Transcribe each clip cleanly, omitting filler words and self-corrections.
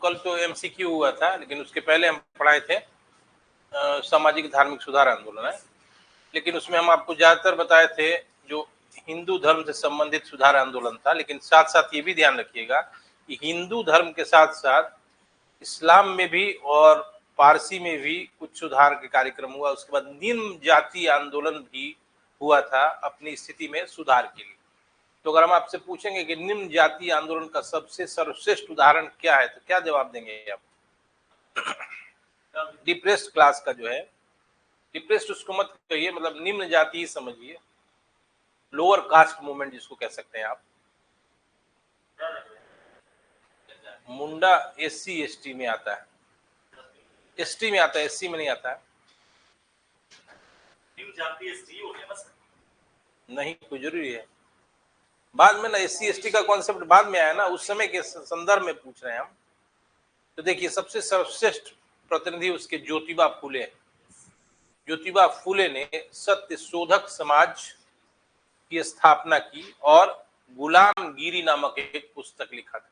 कल तो एमसीक्यू हुआ था, लेकिन उसके पहले हम पढ़ाए थे सामाजिक धार्मिक सुधार आंदोलन है, लेकिन उसमें हम आपको ज्यादातर बताए थे जो हिंदू धर्म से संबंधित सुधार आंदोलन था। लेकिन साथ साथ ये भी ध्यान रखिएगा कि हिंदू धर्म के साथ साथ इस्लाम में भी और पारसी में भी कुछ सुधार के कार्यक्रम हुआ। उसके बाद निम्न जाति आंदोलन भी हुआ था अपनी स्थिति में सुधार के लिए। तो अगर हम आपसे पूछेंगे कि निम्न जाति आंदोलन का सबसे सर्वश्रेष्ठ उदाहरण क्या है, तो क्या जवाब देंगे आप? डिप्रेस्ड क्लास का जो है, डिप्रेस्ड उसको मत कहिए, मतलब निम्न जाति ही समझिए, लोअर कास्ट मूवमेंट जिसको कह सकते हैं आप। मुंडा एससी एसटी में आता है, एसटी में आता है, एससी में नहीं आता है। नहीं, कोई जरूरी है? बाद में ना एससी एसटी का कॉन्सेप्ट बाद में आया ना, उस समय के संदर्भ में पूछ रहे हैं हम। तो देखिए, सबसे सर्वश्रेष्ठ प्रतिनिधि उसके ज्योतिबा फूले। ज्योतिबा फूले ने सत्य शोधक समाज की स्थापना की और गुलामगिरी नामक एक पुस्तक लिखा था।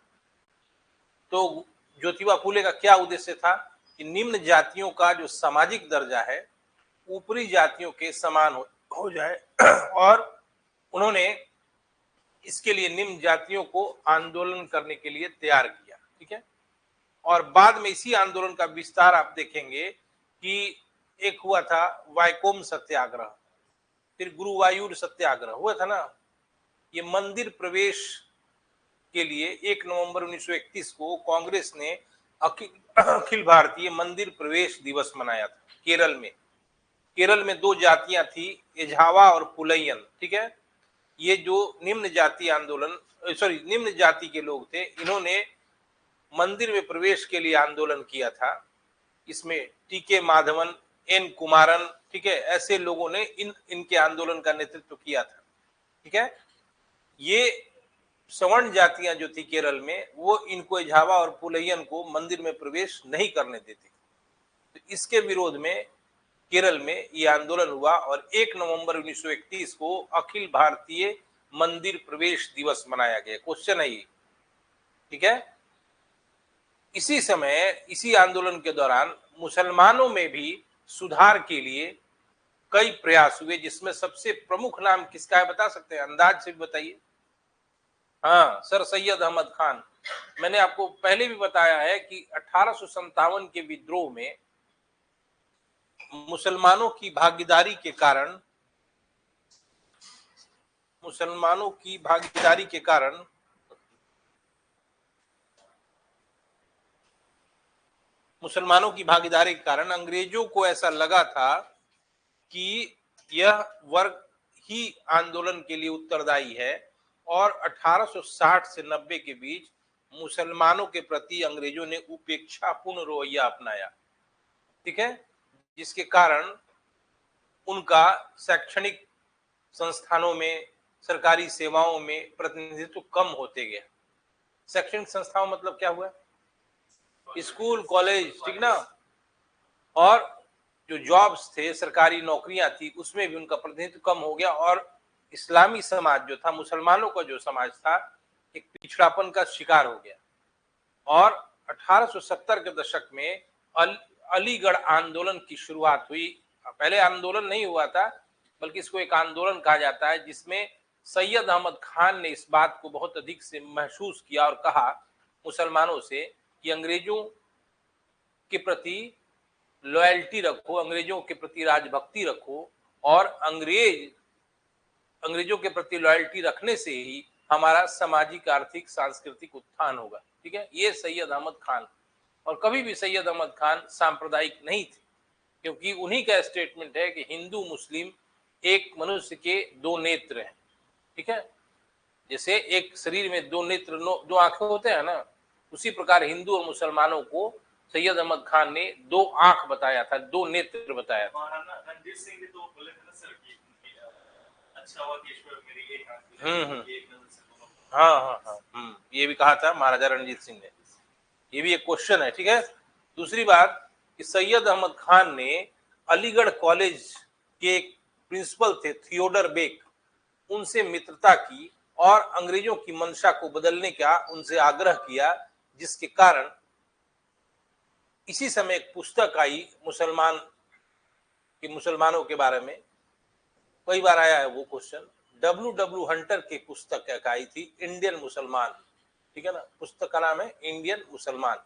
तो ज्योतिबा फूले का क्या उद्देश्य था कि निम्न जातियों का जो सामाजिक दर्जा है ऊपरी जातियों के समान हो जाए और उन्होंने इसके लिए निम्न जातियों को आंदोलन करने के लिए तैयार किया। ठीक है, और बाद में इसी आंदोलन का विस्तार आप देखेंगे कि एक हुआ था वाइकोम सत्याग्रह, फिर गुरुवायूर सत्याग्रह हुआ था ना। ये मंदिर प्रवेश के लिए 1 नवंबर 1931 को कांग्रेस ने अखिल भारतीय मंदिर प्रवेश दिवस मनाया था केरल में। केरल में 2 जातियां थी, एझावा और पुलैयन। ठीक है, ये जो निम्न जाति आंदोलन निम्न जाति के लोग थे, इन्होंने मंदिर में प्रवेश के लिए आंदोलन किया था। इसमें टीके माधवन, एन कुमारन, ठीक है, ऐसे लोगों ने इनके आंदोलन का नेतृत्व किया था। ठीक है, ये सवर्ण जातियां जो थी केरल में, वो इनको एझावा और पुलैयन को मंदिर में प्रवेश नहीं करने देती। तो इसके विरोध में केरल में ये आंदोलन हुआ और 1 नवंबर 1931 को अखिल भारतीय मंदिर प्रवेश दिवस मनाया गया। क्वेश्चन है ये। ठीक है, इसी समय इसी आंदोलन के दौरान मुसलमानों में भी सुधार के लिए कई प्रयास हुए, जिसमें सबसे प्रमुख नाम किसका है बता सकते हैं? अंदाज से भी बताइए। हाँ, सर सैयद अहमद खान। मैंने आपको पहले भी बताया है कि 1857 के विद्रोह में मुसलमानों की भागीदारी के कारण अंग्रेजों को ऐसा लगा था कि यह वर्ग ही आंदोलन के लिए उत्तरदायी है और 1860 से 90 के बीच मुसलमानों के प्रति अंग्रेजों ने उपेक्षापूर्ण रवैया अपनाया। ठीक है, जिसके कारण उनका शैक्षणिक संस्थानों में, सरकारी सेवाओं में प्रतिनिधित्व कम होते गया। शैक्षणिक संस्थाओं मतलब क्या हुआ? स्कूल, कॉलेज, ठीक ना। और जो जॉब्स थे, सरकारी नौकरियां थी, उसमें भी उनका प्रतिनिधित्व कम हो गया और इस्लामी समाज जो था, मुसलमानों का जो समाज था, एक पिछड़ापन का शिकार हो गया। और 1870 के दशक में अलीगढ़ आंदोलन की शुरुआत हुई। पहले आंदोलन नहीं हुआ था, बल्कि इसको एक आंदोलन कहा जाता है, जिसमें सैयद अहमद खान ने इस बात को बहुत अधिक से महसूस किया और कहा मुसलमानों से कि अंग्रेजों के प्रति लॉयल्टी रखो, अंग्रेजों के प्रति राजभक्ति रखो, और अंग्रेजों के प्रति लॉयल्टी रखने से ही हमारा सामाजिक, आर्थिक, सांस्कृतिक उत्थान होगा। ठीक है, ये सैयद अहमद खान। और कभी भी सैयद अहमद खान सांप्रदायिक नहीं थे, क्योंकि उन्हीं का स्टेटमेंट है कि हिंदू मुस्लिम एक मनुष्य के 2 नेत्र हैं। ठीक है, जैसे एक शरीर में 2 नेत्र, 2 आंखें होते हैं ना, उसी प्रकार हिंदू और मुसलमानों को सैयद अहमद खान ने 2 आंख बताया था, 2 नेत्र बताया था। रणजीत सिंह ने तो बोले थे ना सर कि अच्छा हुआ कि ईश्वर मेरी एक आंख। हाँ, ये भी कहा था महाराजा रणजीत सिंह ने। ये भी एक क्वेश्चन है। ठीक है, दूसरी बात कि सैयद अहमद खान ने अलीगढ़ कॉलेज के एक प्रिंसिपल थे थियोडर बेक, उनसे मित्रता की और अंग्रेजों की मंशा को बदलने का उनसे आग्रह किया, जिसके कारण इसी समय एक पुस्तक आई मुसलमानों के बारे में, कई बार आया है वो क्वेश्चन। डब्ल्यू हंटर की पुस्तक एक आई थी, इंडियन मुसलमान, ठीक है ना, पुस्तक का नाम है इंडियन मुसलमान,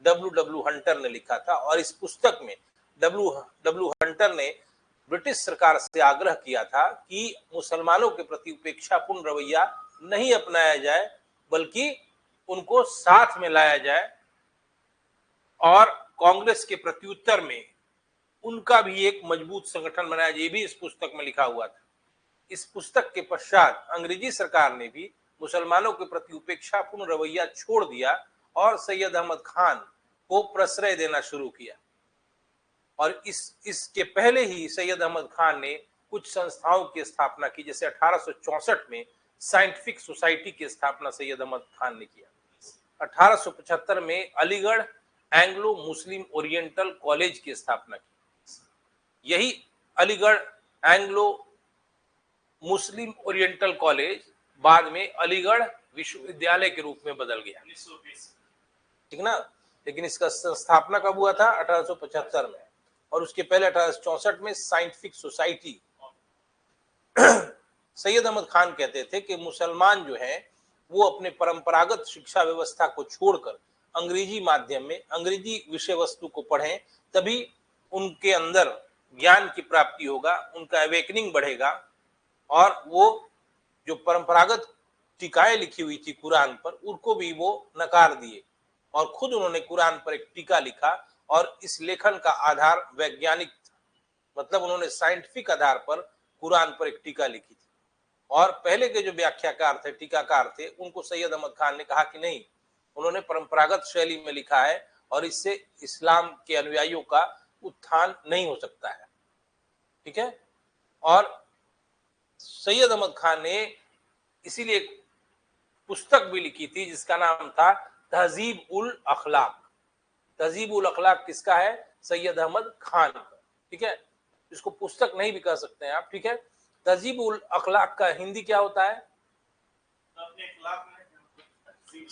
डब्ल्यू हंटर ने लिखा था। और इस पुस्तक में डब्ल्यू हंटर ने ब्रिटिश सरकार से आग्रह किया था कि मुसलमानों के प्रति उपेक्षापूर्ण रवैया नहीं अपनाया जाए, बल्कि उनको साथ में लाया जाए, और कांग्रेस के प्रत्युत्तर में उनका भी एक मजबूत संगठन बनाया जाए। ये भी इस पुस्तक में लिखा हुआ था। इस पुस्तक के पश्चात अंग्रेजी सरकार ने भी मुसलमानों के प्रति उपेक्षापूर्ण रवैया छोड़ दिया और सैयद अहमद खान को प्रश्रय देना शुरू किया। और इसके पहले ही सैयद अहमद खान ने कुछ संस्थाओं की स्थापना की, जैसे 1864 में साइंटिफिक सोसाइटी की स्थापना सैयद अहमद खान ने किया। 1875 में अलीगढ़ एंग्लो मुस्लिम ओरिएंटल कॉलेज की स्थापना की। यही अलीगढ़ एंग्लो मुस्लिम ओरिएंटल कॉलेज बाद में अलीगढ़ विश्वविद्यालय के रूप में बदल गया, ठीक ना। लेकिन इसका स्थापना कब हुआ था? 1875 में। और उसके पहले 1864 में साइंटिफिक सोसाइटी। सैयद अहमद खान कहते थे कि मुसलमान जो हैं वो अपने परंपरागत शिक्षा व्यवस्था को छोड़कर अंग्रेजी माध्यम में अंग्रेजी विषय वस्तु को पढ़ें, तभी उनके अंदर ज्ञान की प्राप्ति होगा, उनका अवेकनिंग बढ़ेगा। और वो जो परंपरागत टीकाएं लिखी हुई थी कुरान पर, उनको भी वो नकार दिए और खुद उन्होंने कुरान पर एक टीका लिखा। और इस लेखन का आधार वैज्ञानिक था, मतलब उन्होंने साइंटिफिक आधार पर कुरान पर एक टीका लिखी थी। और पहले के जो व्याख्याकार थे, टीकाकार थे, उनको सैयद अहमद खान ने कहा कि नहीं, उन्होंने परंपरागत शैली में लिखा है और इससे इस्लाम के अनुयायियों का उत्थान नहीं हो सकता है, ठीक है। और सैयद अहमद खान ने इसीलिए एक पुस्तक भी लिखी थी जिसका नाम था तहजीब उल अखलाक। तहजीब उल अखलाक किसका है? सैयद अहमद खान का, ठीक है। इसको पुस्तक नहीं भी कह सकते हैं आप, ठीक है। तहजीब उल अखलाक का हिंदी क्या होता है?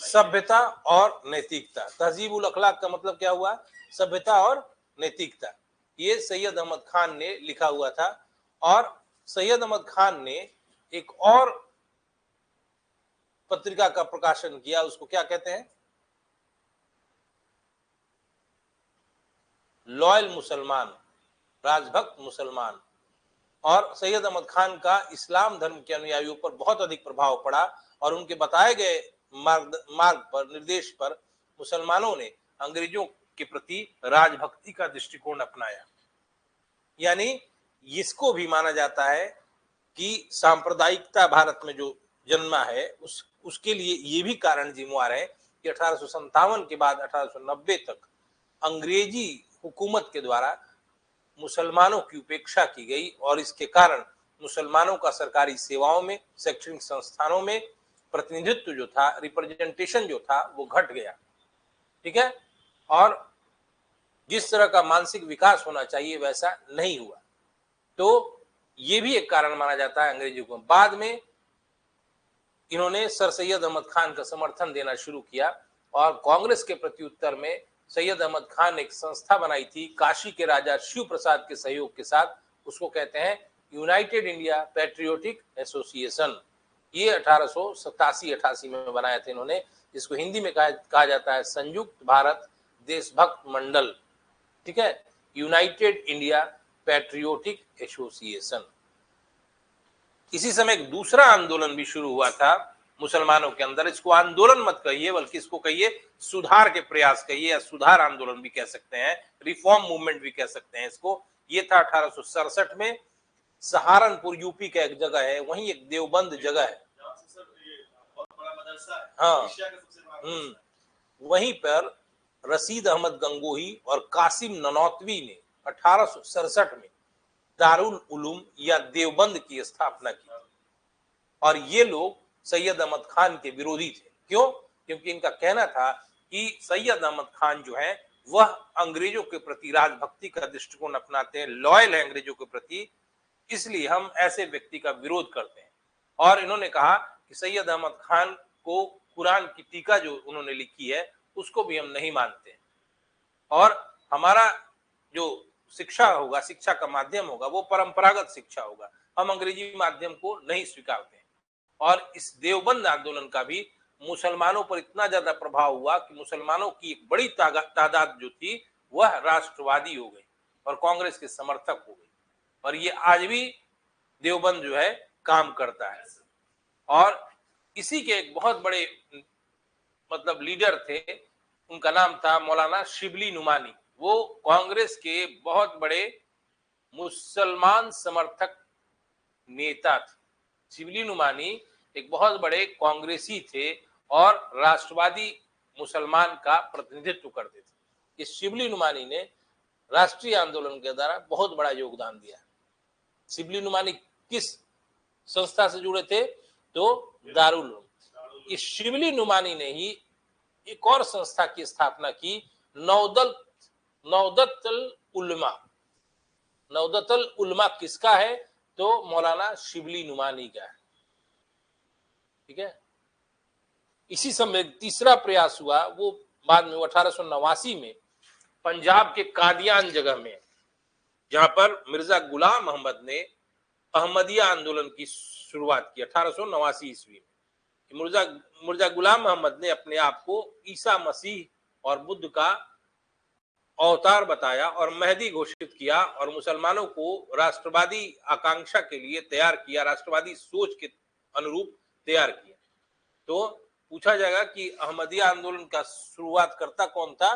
सभ्यता और नैतिकता। तहजीब उल अखलाक का मतलब क्या हुआ? सभ्यता और नैतिकता। ये सैयद अहमद खान ने लिखा हुआ था। और सैयद अहमद खान ने एक और पत्रिका का प्रकाशन किया, उसको क्या कहते हैं? लॉयल मुसलमान, राजभक्त मुसलमान। और सैयद अहमद खान का इस्लाम धर्म के अनुयायियों पर बहुत अधिक प्रभाव पड़ा और उनके बताए गए मार्ग पर, निर्देश पर मुसलमानों ने अंग्रेजों के प्रति राजभक्ति का दृष्टिकोण अपनाया। यानी इसको भी माना जाता है कि सांप्रदायिकता भारत में जो जन्मा है उसके लिए ये भी कारण जिम्मेवार है कि 1857 के बाद 1890 तक अंग्रेजी हुकूमत के द्वारा मुसलमानों की उपेक्षा की गई और इसके कारण मुसलमानों का सरकारी सेवाओं में, शैक्षणिक संस्थानों में प्रतिनिधित्व जो था, रिप्रेजेंटेशन जो था, वो घट गया, ठीक है। और जिस तरह का मानसिक विकास होना चाहिए वैसा नहीं हुआ। तो ये भी एक कारण माना जाता है अंग्रेजी को। बाद में इन्होंने सर सैयद अहमद खान का समर्थन देना शुरू किया और कांग्रेस के प्रत्युत्तर में सैयद अहमद खान ने एक संस्था बनाई थी काशी के राजा शिव प्रसाद के सहयोग के साथ। उसको कहते हैं यूनाइटेड इंडिया पैट्रियोटिक एसोसिएशन। ये 1887-88 में बनाया था इन्होंने, जिसको हिंदी में कहा जाता है संयुक्त भारत देशभक्त मंडल, ठीक है, यूनाइटेड इंडिया पैट्रियोटिक एसोसिएशन। इसी समय एक दूसरा आंदोलन भी शुरू हुआ था मुसलमानों के अंदर। इसको आंदोलन मत कहिए, बल्कि इसको कहिए सुधार के प्रयास कहिए, या सुधार आंदोलन भी कह सकते हैं, रिफॉर्म मूवमेंट भी कह सकते हैं इसको। ये था 1867 में। सहारनपुर यूपी का एक जगह है, वहीं एक देवबंद जगह है, हाँ, वहीं पर रशीद अहमद गंगोही और कासिम ननौतवी ने 1867 में दारुल उलूम या देवबंद की स्थापना की। और ये लोग सैयद अहमद खान के विरोधी थे। क्यों? क्योंकि इनका कहना था कि सैयद अहमद खान जो है वह अंग्रेजों के प्रति राजभक्ति का दृष्टिकोण अपनाते हैं, लॉयल है अंग्रेजों के प्रति, इसलिए हम ऐसे व्यक्ति का विरोध करते हैं। और इन्होंने कहा कि सैयद अहमद खान को कुरान की टीका जो उन्होंने लिखी है उसको भी हम नहीं मानते। और हमारा जो शिक्षा होगा, शिक्षा का माध्यम होगा, वो परंपरागत शिक्षा होगा। हम अंग्रेजी माध्यम को नहीं स्वीकारते हैं। और इस देवबंद आंदोलन का भी मुसलमानों पर इतना ज्यादा प्रभाव हुआ कि मुसलमानों की एक बड़ी तादाद जो थी वह राष्ट्रवादी हो गई और कांग्रेस के समर्थक हो गई। और ये आज भी देवबंद जो है काम करता है। और इसी के एक बहुत बड़े मतलब लीडर थे, उनका नाम था मौलाना शिबली नुमानी। वो कांग्रेस के बहुत बड़े मुसलमान समर्थक नेता थे। शिबली नुमानी एक बहुत बड़े कांग्रेसी थे और राष्ट्रवादी मुसलमान का प्रतिनिधित्व करते थे। इस शिबली नुमानी ने राष्ट्रीय आंदोलन के द्वारा बहुत बड़ा योगदान दिया। शिबली नुमानी किस संस्था से जुड़े थे? तो दारुल उलूम। इस शिबली नुमानी ने ही एक और संस्था की स्थापना की, नौदतुल उलमा। नौदतुल उलमा किसका है? तो मौलाना शिबली नुमानी का है। ठीक है। इसी समय तीसरा प्रयास हुआ, वो बाद में 1889 में पंजाब के कादियान जगह में, जहां पर मिर्जा गुलाम अहमद ने अहमदिया आंदोलन की शुरुआत की 1889 ईस्वी में। मिर्जा गुलाम अहमद ने अपने आप को ईसा मसीह और बुद्ध का अवतार बताया और मेहदी घोषित किया और मुसलमानों को राष्ट्रवादी आकांक्षा के लिए तैयार किया, राष्ट्रवादी सोच के अनुरूप तैयार किया। तो पूछा जाएगा कि अहमदिया आंदोलन का शुरुआत करता कौन था?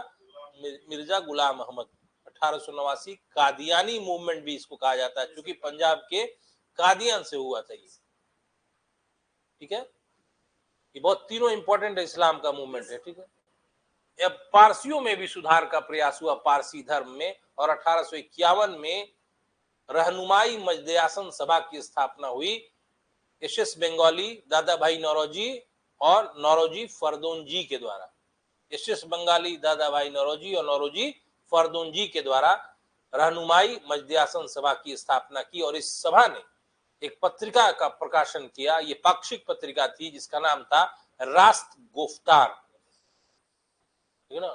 मिर्जा गुलाम अहमद। 1889 कादियानी मूवमेंट भी इसको कहा जाता है, क्योंकि पंजाब के कादियान से हुआ था ये। ठीक है, ये बहुत तीनों इंपॉर्टेंट है, इस्लाम का मूवमेंट है। ठीक है। अब पारसियों में भी सुधार का प्रयास हुआ, पारसी धर्म में, और 1851 में रहनुमाई मजदे-ए-आसन सभा की स्थापना हुई। एस बंगाली, दादा भाई नौरोजी और नौरोजी फरदोनजी के द्वारा। एस बंगाली, दादा भाई नौरोजी और नौरोजी फरदोनजी के द्वारा रहनुमाई मजदे-ए-आसन सभा की स्थापना की। और इस सभा ने एक पत्रिका का प्रकाशन किया। ये पाक्षिक पत्रिका थी जिसका नाम था रास्त गुफ्तार। ठीक है ना,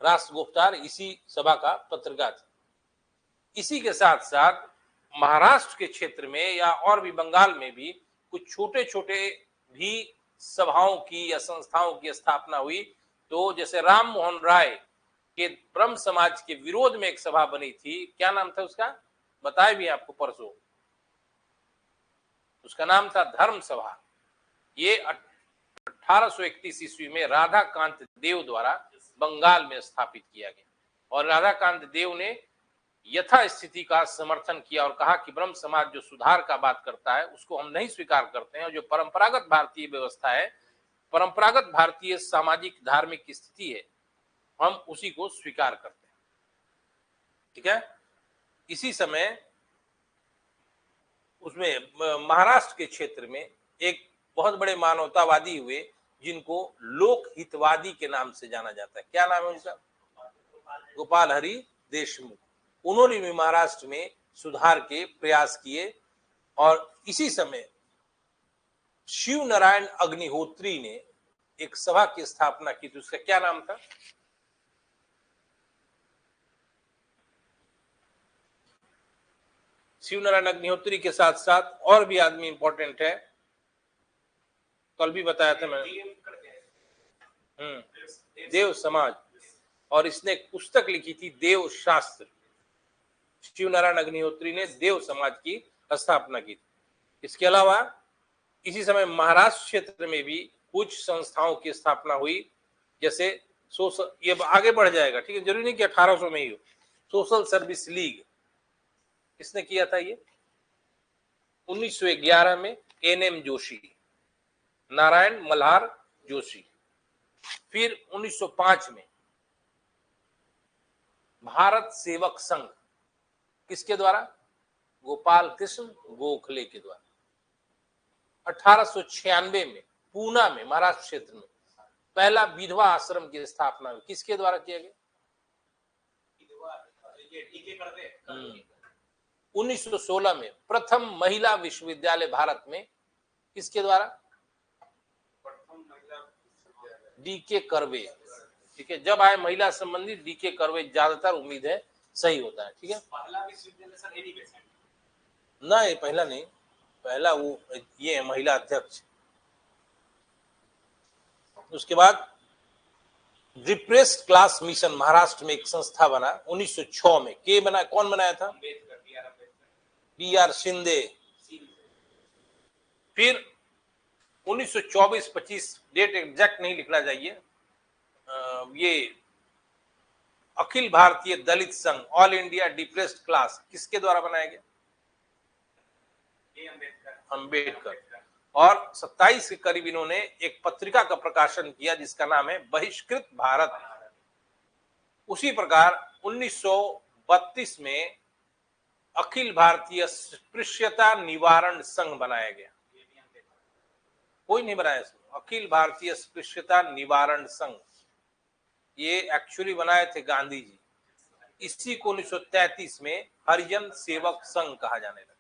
रास्त गुफ्तार इसी सभा का पत्रिका थी। इसी के साथ साथ महाराष्ट्र के क्षेत्र में या और भी बंगाल में भी कुछ छोटे छोटे भी सभाओं की या संस्थाओं की स्थापना हुई। तो जैसे राम मोहन राय के ब्रह्म समाज के विरोध में एक सभा बनी थी, क्या नाम था उसका? बताए भी आपको परसों। उसका नाम था धर्म सभा। ये 1831 ईस्वी में राधाकांत देव द्वारा बंगाल में स्थापित किया गया। और राधाकांत देव ने यथा स्थिति का समर्थन किया और कहा कि ब्रह्म समाज जो सुधार का बात करता है उसको हम नहीं स्वीकार करते हैं, और जो परंपरागत भारतीय व्यवस्था है, परंपरागत भारतीय सामाजिक धार्मिक स्थिति है, हम उसी को स्वीकार करते हैं। ठीक है। इसी समय उसमें महाराष्ट्र के क्षेत्र में एक बहुत बड़े मानवतावादी हुए जिनको लोक हितवादी के नाम से जाना जाता है। क्या नाम है उनका? गोपाल हरि देशमुख। उन्होंने भी महाराष्ट्र में सुधार के प्रयास किए। और इसी समय शिव नारायण अग्निहोत्री ने एक सभा की स्थापना की थी। उसका क्या नाम था? शिव नारायण अग्निहोत्री के साथ साथ और भी आदमी इंपॉर्टेंट है, कल भी बताया था मैंने। देव समाज। और इसने एक पुस्तक लिखी थी देव शास्त्र। शिव नारायण अग्निहोत्री ने देव समाज की स्थापना की थी। इसके अलावा इसी समय महाराष्ट्र क्षेत्र में भी कुछ संस्थाओं की स्थापना हुई, जैसे ये आगे बढ़ जाएगा। ठीक है, जरूरी नहीं कि 1800 में ही हो। सोशल सर्विस लीग किसने किया था? ये 1911 में एनएम जोशी, नारायण मल्हार जोशी। फिर 1905 में भारत सेवक संघ, किसके द्वारा? गोपाल कृष्ण गोखले के द्वारा। 1896 में पूना में, महाराष्ट्र क्षेत्र में, पहला विधवा आश्रम की स्थापना हुई। किसके द्वारा किया गया? 1916 में प्रथम महिला विश्वविद्यालय भारत में, किसके द्वारा? डी के कर्वे। ठीक है, जब आए महिला संबंधी डीके करवे ज्यादातर उम्मीद है सही होता है। ठीक है, पहला विश्वविद्यालय सर एनी बेसेंट ना ये पहला नहीं, पहला वो ये है महिला अध्यक्ष। उसके बाद रिप्रेस्ड क्लास मिशन महाराष्ट्र में एक संस्था बना 1906 में। के बना, कौन बनाया था? B R Shinde. फिर 1924-25, डेट एग्जैक्ट नहीं लिखना चाहिए, ये अखिल भारतीय दलित संघ ऑल इंडिया डिप्रेस्ड क्लास किसके द्वारा बनाया गया? अंबेडकर। और 27 के करीब इन्होंने एक पत्रिका का प्रकाशन किया जिसका नाम है बहिष्कृत भारत। उसी प्रकार 1932 में अखिल भारतीय अस्पृश्यता निवारण संघ बनाया गया। कोई नहीं बनाया इसमें, अखिल भारतीय अस्पृश्यता निवारण संघ, ये एक्चुअली बनाए थे गांधी जी। इसी को 1933 में हरिजन सेवक संघ कहा जाने लगा।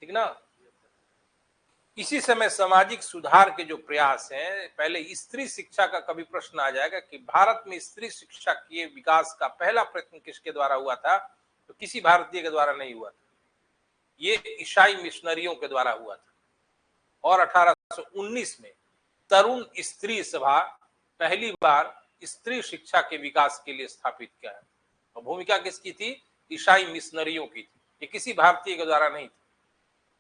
ठीक ना। इसी समय सामाजिक सुधार के जो प्रयास हैं, पहले स्त्री शिक्षा का कभी प्रश्न आ जाएगा कि भारत में स्त्री शिक्षा के विकास का पहला प्रयत्न किसके द्वारा हुआ था, तो किसी भारतीय के द्वारा नहीं हुआ था, ये ईसाई मिशनरियों के द्वारा हुआ था। और 1819 में तरुण स्त्री सभा पहली बार स्त्री शिक्षा के विकास के लिए स्थापित किया है। और भूमिका किसकी थी? ईसाई मिशनरियों की थी, ये किसी भारतीय के द्वारा नहीं थी।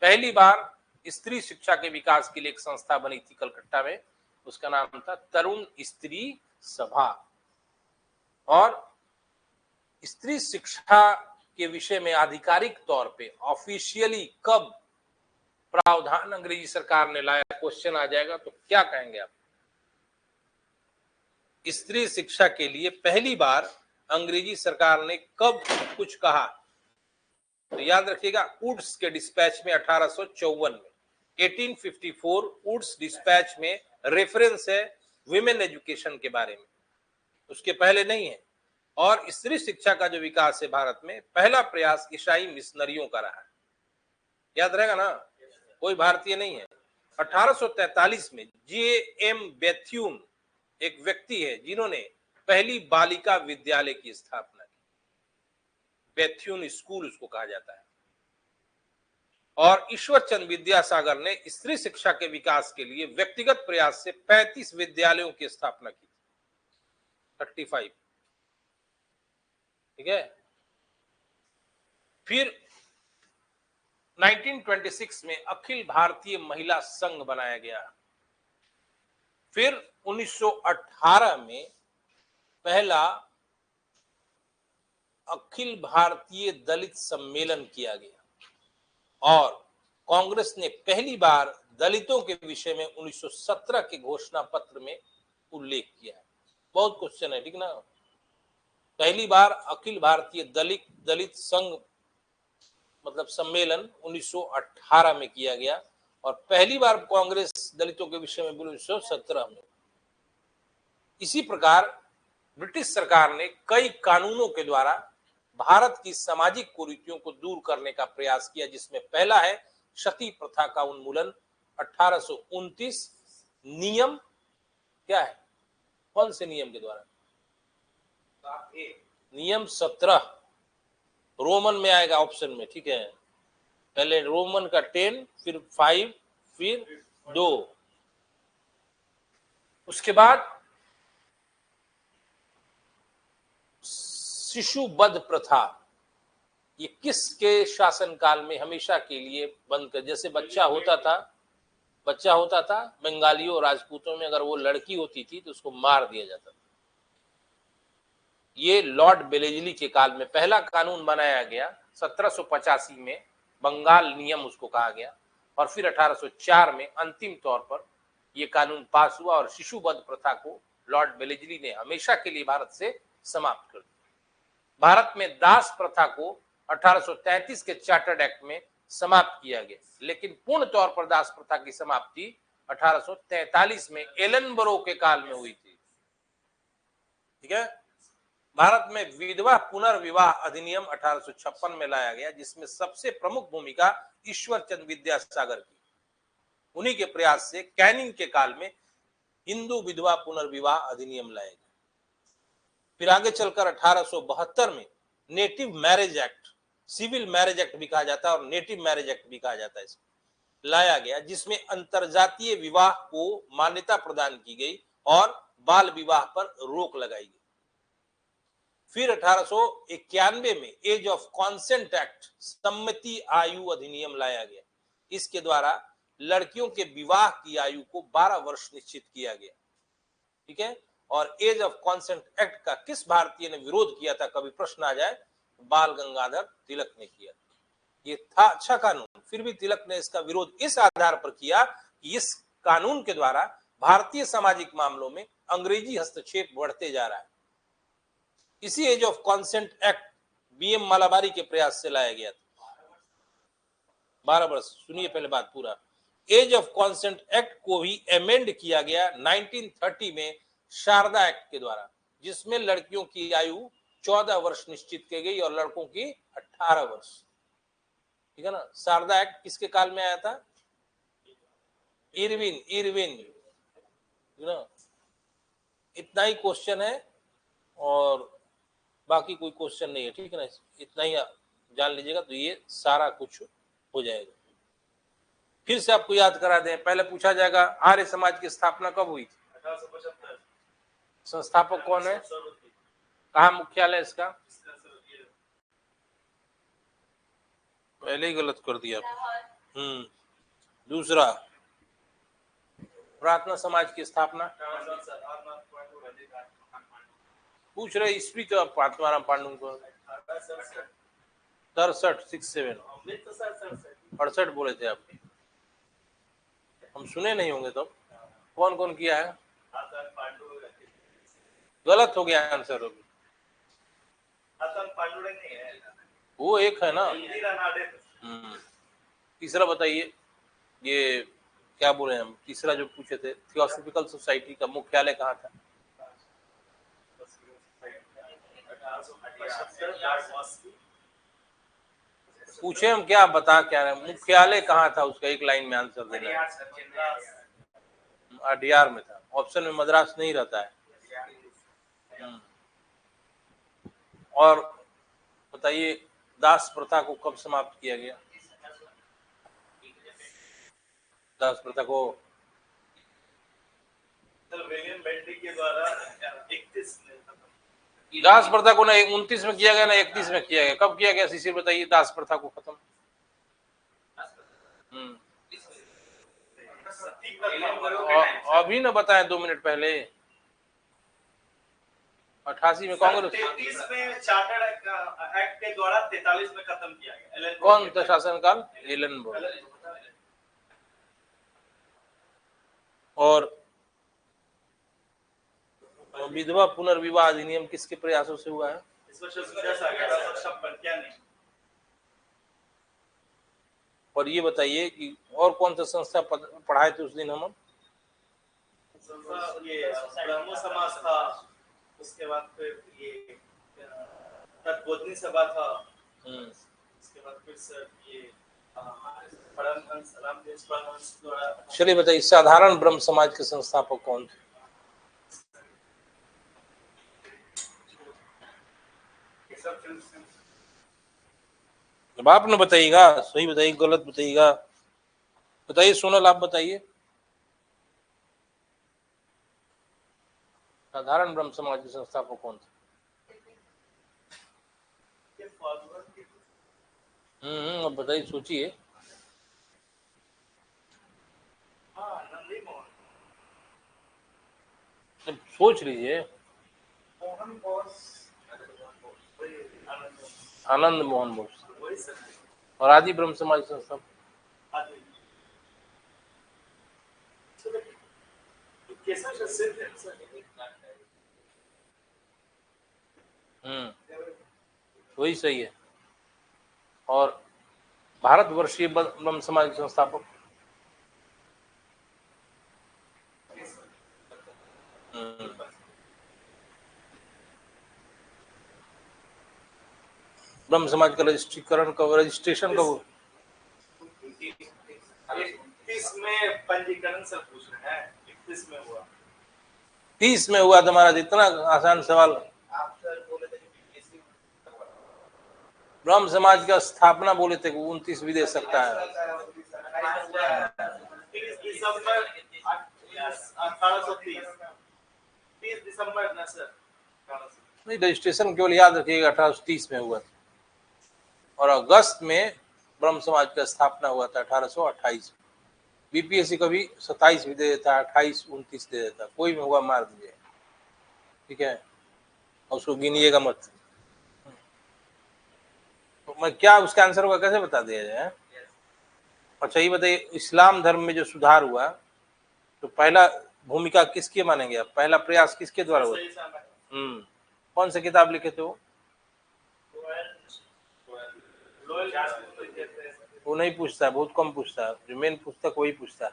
पहली बार स्त्री शिक्षा के विकास के लिए एक संस्था बनी थी कलकत्ता में, उसका नाम था तरुण स्त्री सभा। और स्त्री शिक्षा के विषय में आधिकारिक तौर पे ऑफिशियली कब प्रावधान अंग्रेजी सरकार ने लाया, क्वेश्चन आ जाएगा तो क्या कहेंगे आप? स्त्री शिक्षा के लिए पहली बार अंग्रेजी सरकार ने कब कुछ कहा, तो याद रखिएगा वुड्स के डिस्पैच में 1854 में। 1854 वुड्स डिस्पैच में रेफरेंस है विमेन एजुकेशन के बारे में, उसके पहले नहीं है। और स्त्री शिक्षा का जो विकास है भारत में, पहला प्रयास ईसाई मिशनरियों का रहा है, याद रहेगा ना, कोई भारतीय नहीं है। 1843 में जे.एम. बेथ्यून एक व्यक्ति है जिन्होंने पहली बालिका विद्यालय की स्थापना की, बेथ्यून स्कूल उसको कहा जाता है। और ईश्वरचंद विद्यासागर ने स्त्री शिक्षा के विकास के लिए व्यक्तिगत प्रयास से 35 विद्यालयों की स्थापना की, 35। ठीक है। फिर 1926 में अखिल भारतीय महिला संघ बनाया गया। फिर 1918 में पहला अखिल भारतीय दलित सम्मेलन किया गया। और कांग्रेस ने पहली बार दलितों के विषय में 1917 के घोषणा पत्र में उल्लेख किया है। बहुत क्वेश्चन है, ठीक ना। पहली बार अखिल भारतीय दलित संघ मतलब सम्मेलन 1918 में किया गया, और पहली बार कांग्रेस दलितों के विषय में 1917 में। इसी प्रकार ब्रिटिश सरकार ने कई कानूनों के द्वारा भारत की सामाजिक कुरीतियों को दूर करने का प्रयास किया, जिसमें पहला है सती प्रथा का उन्मूलन 1829। नियम क्या है, कौन से नियम के द्वारा? नियम 17 रोमन में आएगा ऑप्शन में, ठीक है। पहले रोमन का 10, फिर 5, फिर 2। उसके बाद शिशु वध प्रथा, ये किसके शासनकाल में हमेशा के लिए बंद कर, जैसे बच्चा होता था बंगालियों और राजपूतों में, अगर वो लड़की होती थी तो उसको मार दिया जाता था। ये लॉर्ड बेलेजली के काल में पहला कानून बनाया गया 1785 में, बंगाल नियम उसको कहा गया। और फिर 1804 में अंतिम तौर पर यह कानून पास हुआ और शिशु वध प्रथा को लॉर्ड बेलेजली ने हमेशा के लिए भारत से समाप्त कर दिया। भारत में दास प्रथा को 1833 के चार्टर्ड एक्ट में समाप्त किया गया, लेकिन पूर्ण तौर पर दास प्रथा की समाप्ति 1843 में एलनबरो के काल में हुई थी। ठीक है। भारत में विधवा पुनर्विवाह अधिनियम 1856 में लाया गया, जिसमें सबसे प्रमुख भूमिका ईश्वरचंद विद्यासागर की। उन्हीं के प्रयास से कैनिंग के काल में हिंदू विधवा पुनर्विवाह अधिनियम लाया गया। फिर आगे चलकर 1872 में native marriage act, civil marriage act भी कहा जाता है और नेटिव मैरिज एक्ट भी कहा जाता है, इसको लाया गया, जिसमें अंतरजातीय विवाह को मान्यता प्रदान की गई और बाल विवाह पर रोक लगाई गई। फिर 1891 में एज ऑफ कॉन्सेंट एक्ट, सम्मति आयु अधिनियम लाया गया। इसके द्वारा लड़कियों के विवाह की आयु को 12 वर्ष निश्चित किया गया। ठीक है। और एज ऑफ कॉन्सेंट एक्ट का किस भारतीय ने विरोध किया था, कभी प्रश्न आ जाए, बाल गंगाधर तिलक ने किया। ये था अच्छा कानून, फिर भी तिलक ने इसका विरोध इस आधार पर किया कि इस कानून के द्वारा भारतीय सामाजिक मामलों में अंग्रेजी हस्तक्षेप बढ़ते जा रहा है। इसी age of consent act BM Malabari के प्रयास से लाया गया था। 12 वर्ष। सुनिए पहले बात पूरा। एज ऑफ कॉन्सेंट एक्ट को भी अमेंड किया गया 1930 में शारदा एक्ट के द्वारा, जिसमें लड़कियों की आयु 14 वर्ष निश्चित की गई और लड़कों की 18 वर्ष। ठीक है ना। शारदा एक्ट किसके काल में आया था? इरविन। इतना ही क्वेश्चन है और बाकी कोई क्वेश्चन नहीं है। ठीक है ना। इतना ही जान लीजिएगा तो ये सारा कुछ हो जाएगा। फिर से आपको याद करा दें, पहले पूछा जाएगा आर्य समाज की स्थापना कब हुई थी? 1875। संस्थापक कौन है? कहाँ मुख्यालय इसका? पहले ही गलत कर दिया। दूसरा, प्रार्थना समाज की स्थापना पूछ रहे ईस्वी का आत्माराम पांडु को 68 बोले थे आप, हम सुने नहीं होंगे। तो कौन कौन किया है? गलत हो गया आंसर। वो एक है ना। तीसरा बताइए, ये क्या बोले हम, तीसरा जो पूछे थे, थियोसॉफिकल सोसाइटी का मुख्यालय कहाँ था? पूछे हम क्या, बता क्या रहे, मुख्यालय कहाँ था उसका एक लाइन में आंसर देना। अडियार में था। ऑप्शन में मद्रास नहीं रहता है। और बताइए, दास प्रथा को कब समाप्त किया गया? दास प्रथा को विलियम बेंटिक के द्वारा 31 में खत्म। दास प्रथा को ना 29 में किया गया ना 31 में किया गया। कब किया गया शिशिर बताइए दास प्रथा को खत्म? अभी ना बताएं 2 मिनट पहले। 88 में कांग्रेस। 33 में चार्टर्ड एक्ट के द्वारा 43 में खत्म किया गया। कौन था शासनकाल? Ellenborough. और विधवा पुनर्विवाह अधिनियम किसके प्रयासों से हुआ है? और ये बताइए कि और कौन सा संस्था पढ़ाए थे उस दिन हम? ये ब्रह्मो समाज था, उसके बाद फिर ये तत्वोधनी सभा था, उसके बाद फिर सर ये परमहंस रामदेव परमहंस द्वारा। चलिए बताइए, साधारण ब्रह्म समाज के संस्थापक कौन थे? अब आप न बताइएगा, सही बताइए गलत बताइएगा। बताइए सोनल, आप बताइए साधारण ब्रह्म समाज के संस्थापक कौन थे? अब बताइए, सोचिए। सोच लीजिए। आनंद मोहन बोस। और आदि ब्रह्म समाज संस्था? वही सही है। और भारतवर्षीय ब्रह्म समाज के संस्थापक? ब्रह्म समाज का रजिस्ट्रेशन कब? 31 में पंजीकरण सर पूछ रहे हैं, 31 में हुआ। 30 में हुआ तुम्हारा, इतना आसान सवाल। आप सर बोले थे कि बीपीएससी ब्रह्म समाज का स्थापना बोले थे कि 29 भी दे सकता है। 30 दिसंबर 1830 30 दिसंबर ना सर 1830। नहीं, रजिस्ट्रेशन केवल याद रखिएगा 1830 में हुआ था, और अगस्त में ब्रह्म समाज का स्थापना हुआ था 1828। बीपीएससी कभी 27 भी दे देता, 28, 29 दे देता, कोई में होगा मार दीजिए, ठीक है, और उसको गिनिएगा मत। तो मैं क्या उसका आंसर होगा कैसे बता दिया जाए? अच्छा ये बताइए, इस्लाम धर्म में जो सुधार हुआ तो पहला भूमिका किसकी मानेंगे आप, पहला प्रयास किसके द्वारा हुआ? कौन सी किताब लिखे थे वो? वो नहीं पूछता है, बहुत कम पूछता है, जो मेन पुस्तक वही पूछता है।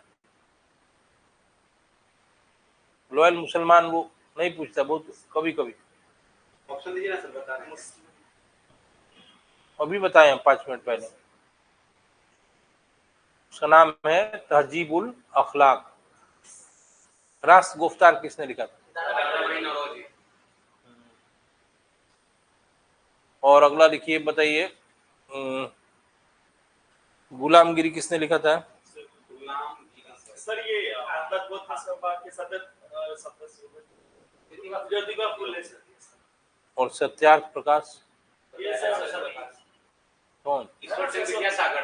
लॉयल मुसलमान वो नहीं पूछता, बहुत कभी कभी। ऑप्शन दीजिए ना सर, बता रहे हैं। अभी बताए हैं 5 मिनट पहले। उसका नाम है तहजीबुल अखलाक। राष्ट्र गुफ्तार किसने लिखा था? और अगला लिखिए, बताइए गुलामगिरी किसने लिखा था? सर ये तत्वोत्तर सभा के सदस्य ज्योतिबा फुले सर। और सत्यार्थ प्रकाश ये सर कौन? ईश्वर सिंह विद्यासागर,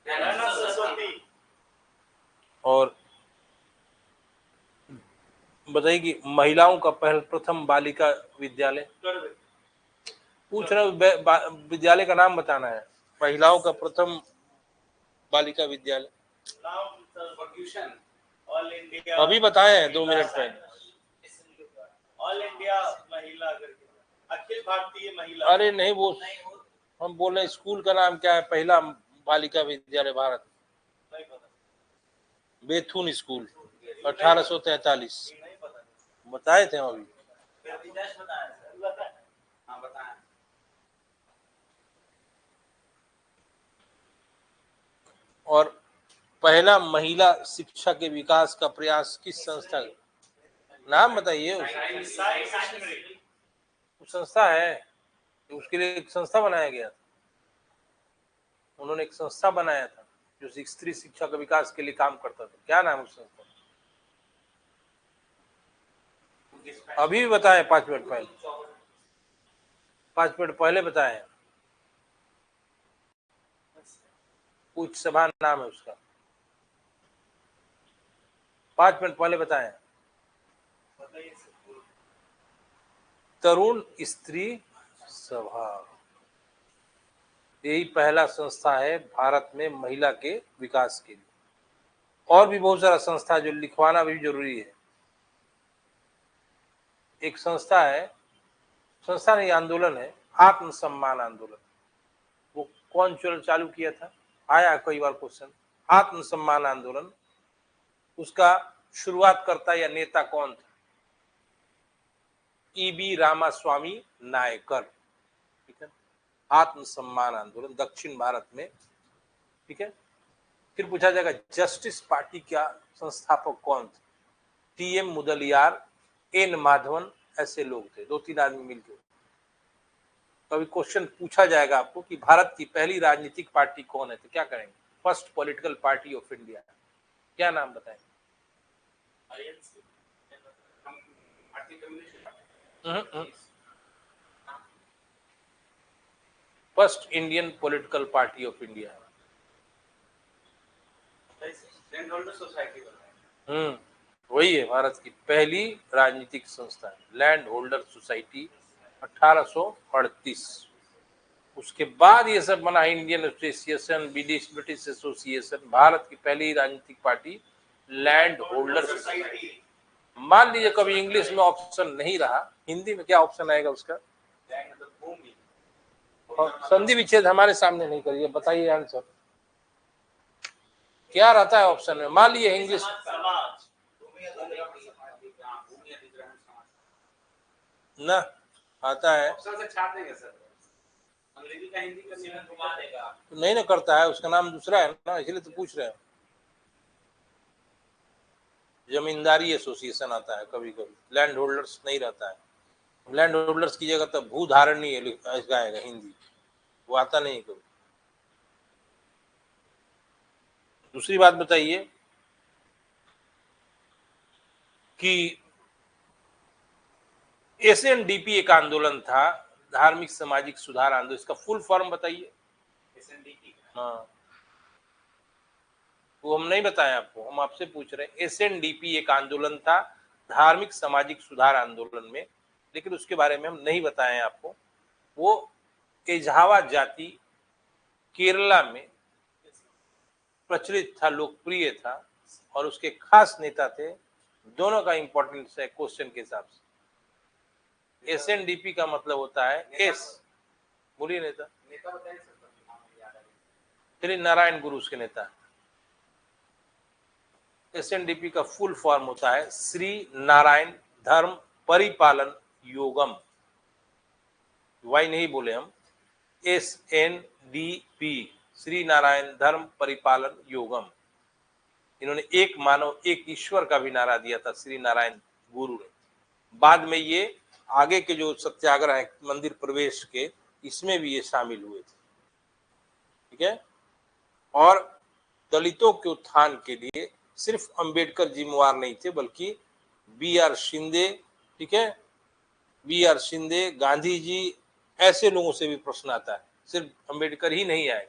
राणा सरस्वती। और बताइए कि महिलाओं का प्रथम बालिका विद्यालय, पूछ रहे हो, विद्यालय का नाम बताना है। महिलाओं का प्रथम बालिका विद्यालय ऑल इंडिया, अभी बताए हैं 2 मिनट पहले। ऑल इंडिया महिला अखिल भारतीय महिला। अरे नहीं, वो हम बोल रहे हैं स्कूल का नाम क्या है, पहला बालिका विद्यालय भारत? नहीं पता। बेथुन स्कूल 1843 बताए थे अभी। और पहला महिला शिक्षा के विकास का प्रयास किस संस्था, नाम बताइए उस संस्था है, उसके लिए एक संस्था बनाया गया था, उन्होंने एक संस्था बनाया था जो स्त्री शिक्षा के विकास के लिए काम करता था। क्या नाम उस संस्था? अभी भी बताए 5 मिनट पहले, 5 मिनट पहले बताए। उच्च सभा नाम है उसका, 5 मिनट पहले बताए। तरुण स्त्री सभा, यही पहला संस्था है भारत में महिला के विकास के लिए। और भी बहुत सारा संस्था जो लिखवाना भी जरूरी है। एक संस्था है, संस्था नहीं आंदोलन है, आत्मसम्मान आंदोलन। वो कौन चालू किया था, आया कई बार क्वेश्चन। आत्मसम्मान आंदोलन, उसका शुरुआत करता या नेता कौन था? ईबी रामास्वामी नायकर, ठीक है। आत्मसम्मान आंदोलन दक्षिण भारत में, ठीक है। फिर पूछा जाएगा जस्टिस पार्टी का संस्थापक कौन थे? टीएम मुदलियार, एन माधवन, ऐसे लोग थे, 2-3 आदमी मिलकर। कभी क्वेश्चन पूछा जाएगा आपको कि भारत की पहली राजनीतिक पार्टी कौन है, तो क्या करेंगे? First political party of India, क्या नाम बताएंगे? First Indian political party of India, वही है भारत की पहली राजनीतिक संस्था, लैंड होल्डर सोसाइटी 1838। उसके बाद ये सब बना, Indian association, British association. Bharat की पहली राजनीतिक पार्टी लैंड होल्डर सोसाइटी। मान लीजिए कभी इंग्लिश में ऑप्शन नहीं रहा, हिंदी में क्या ऑप्शन आएगा उसका? संधि विच्छेद हमारे सामने नहीं करिए, बताइए आंसर क्या रहता है ऑप्शन में। मान लीजिए इंग्लिश ना आता है, अंग्रेजी का हिंदी करने में घुमा देगा, तो नहीं ना करता है, उसका नाम दूसरा है ना, इसलिए तो पूछ रहे हैं। जमींदारी एसोसिएशन आता है कभी कभी, लैंड होल्डर्स नहीं रहता है। लैंड होल्डर्स की जगह तो भूधारणी इसका आएगा हिंदी, वो आता नहीं कभी। दूसरी बात बताइए कि SNDP एक आंदोलन था, धार्मिक सामाजिक सुधार आंदोलन, इसका फुल फॉर्म बताइए। SNDP हाँ, वो हम नहीं बताए आपको, हम आपसे पूछ रहे हैं। SNDP एक आंदोलन था धार्मिक सामाजिक सुधार आंदोलन में, लेकिन उसके बारे में हम नहीं बताए आपको। वो एझावा जाति केरला में प्रचलित था, लोकप्रिय था, और उसके खास नेता थे। दोनों का इंपॉर्टेंस है क्वेश्चन के हिसाब से। SNDP का मतलब होता है एस, बोलिए नेता, नेता बताइए सर, श्री नारायण गुरु उसके नेता। SNDP का फुल फॉर्म होता है श्री नारायण धर्म परिपालन योगम। वाई नहीं बोले हम, SNDP, श्री नारायण धर्म परिपालन योगम। इन्होंने एक मानव एक ईश्वर का भी नारा दिया था श्री नारायण गुरु ने। बाद में ये आगे के जो सत्याग्रह है मंदिर प्रवेश के, इसमें भी ये शामिल हुए थे, ठीक है। और दलितों के उत्थान के लिए सिर्फ अंबेडकर जिम्मेवार नहीं थे, बल्कि BR शिंदे, ठीक है, BR शिंदे, गांधी जी, ऐसे लोगों से भी प्रश्न आता है, सिर्फ अंबेडकर ही नहीं आए।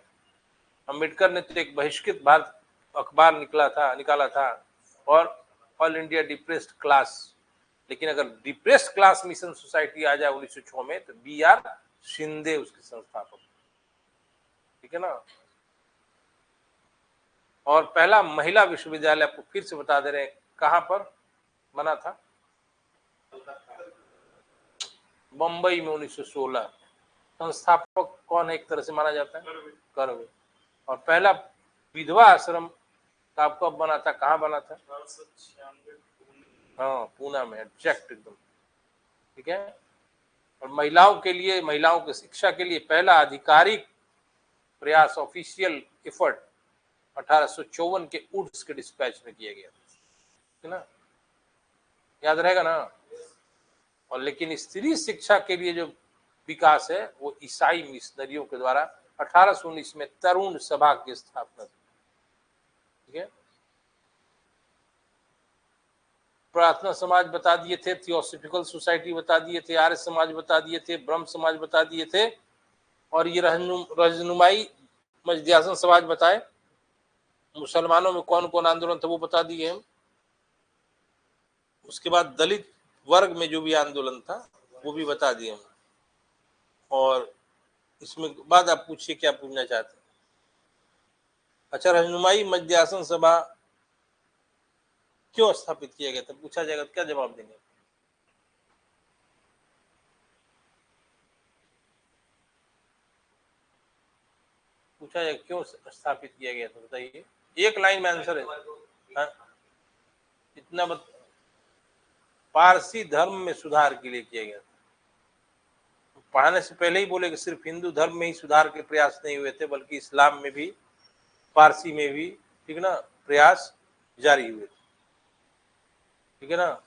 अंबेडकर ने तो एक बहिष्कृत भारत अखबार निकाला था, और ऑल इंडिया डिप्रेस्ड क्लास, लेकिन अगर डिप्रेस्ड क्लास मिशन सोसाइटी आ जाए 1906 में, तो BR शिंदे उसके संस्थापक, ठीक है ना। और पहला महिला विश्वविद्यालय आपको फिर से बता दे रहे हैं, कहां पर बना था? बंबई में 1916। संस्थापक कौन है एक तरह से माना जाता है? कर्वे। और पहला विधवा आश्रम कब बना था, कहाँ बना था? 1896 हाँ, पूना में, एग्जैक्ट एकदम, ठीक है। और महिलाओं के लिए, महिलाओं की शिक्षा के लिए पहला आधिकारिक प्रयास, ऑफिशियल एफर्ट 1854 के उड्स के डिस्पैच में किया गया, है ना, याद रहेगा ना। और लेकिन स्त्री शिक्षा के लिए जो विकास है वो ईसाई मिशनरियों के द्वारा 1819 में तरुण सभा की स्थापना, ठीक है। प्रार्थना समाज बता दिए थे, थियोसॉफिकल सोसाइटी बता दिए थे, आर्य समाज बता दिए थे, ब्रह्म समाज बता दिए थे, और ये रहनुमाई मजदियासन समाज बताए। मुसलमानों में कौन कौन आंदोलन था वो बता दिए हम। उसके बाद दलित वर्ग में जो भी आंदोलन था वो भी बता दिए हम। और इसमें बाद आप पूछिए क्या पूछना चाहते हैं। अच्छा, रहनुमाई मजदियासन सभा क्यों स्थापित किया गया था, पूछा जाएगा तो क्या जवाब देंगे? पूछा जाएगा क्यों स्थापित किया गया था, बताइए, एक लाइन में आंसर है। हाँ? इतना पारसी धर्म में सुधार के लिए किया गया था। पढ़ाने से पहले ही बोले कि सिर्फ हिंदू धर्म में ही सुधार के प्रयास नहीं हुए थे, बल्कि इस्लाम में भी, पारसी में भी, ठीक ना, प्रयास जारी हुए थे, ठीक है ना।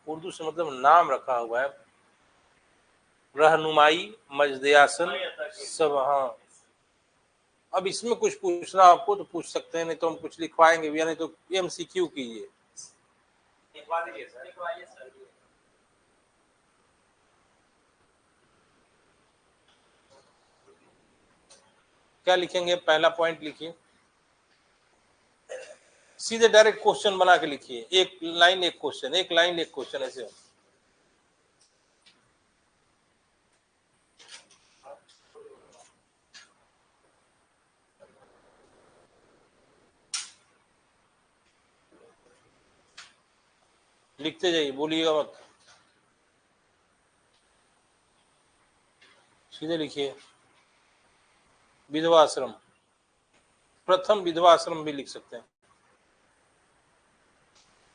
उर्दू से मतलब नाम रखा हुआ है, रहनुमाई मजदियासन सब। हाँ, अब इसमें कुछ पूछना आपको तो पूछ सकते हैं, नहीं तो हम कुछ लिखवाएंगे भी, नहीं तो MCQ कीजिए। क्या लिखेंगे? पहला पॉइंट लिखिए, सीधे डायरेक्ट क्वेश्चन बना के लिखिए, एक लाइन एक क्वेश्चन, एक लाइन एक क्वेश्चन, ऐसे लिखते जाइए, बोलिएगा मत, सीधे लिखिए। विधवा आश्रम, प्रथम विधवा आश्रम भी लिख सकते हैं,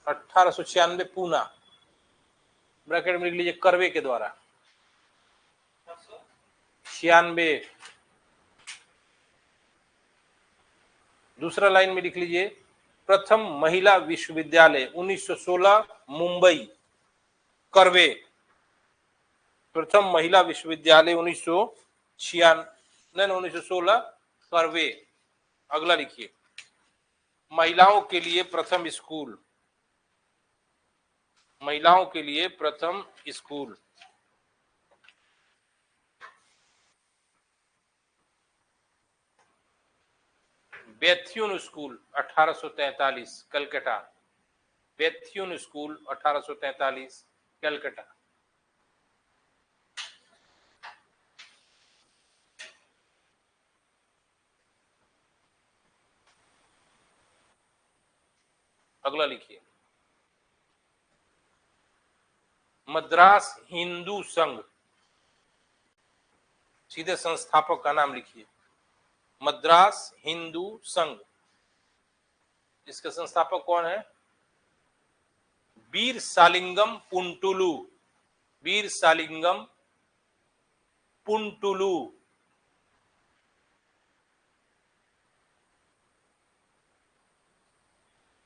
1896 पूना, ब्रैकेट में लिख लीजिए, कर्वे के द्वारा 96। दूसरा लाइन में लिख लीजिए, प्रथम महिला विश्वविद्यालय 1916 मुंबई करवे। प्रथम महिला विश्वविद्यालय 1916 करवे। अगला लिखिए, महिलाओं के लिए प्रथम स्कूल, महिलाओं के लिए प्रथम school. Bethune school 1843 Calcutta. Bethune school 1843 Calcutta. अगला लिखिए, मद्रास हिंदू संघ, सीधे संस्थापक का नाम लिखिए, मद्रास हिंदू संघ। इसके संस्थापक कौन है? वीर सालिंगम पुंटुलु। वीर सालिंगम पुंटुलु।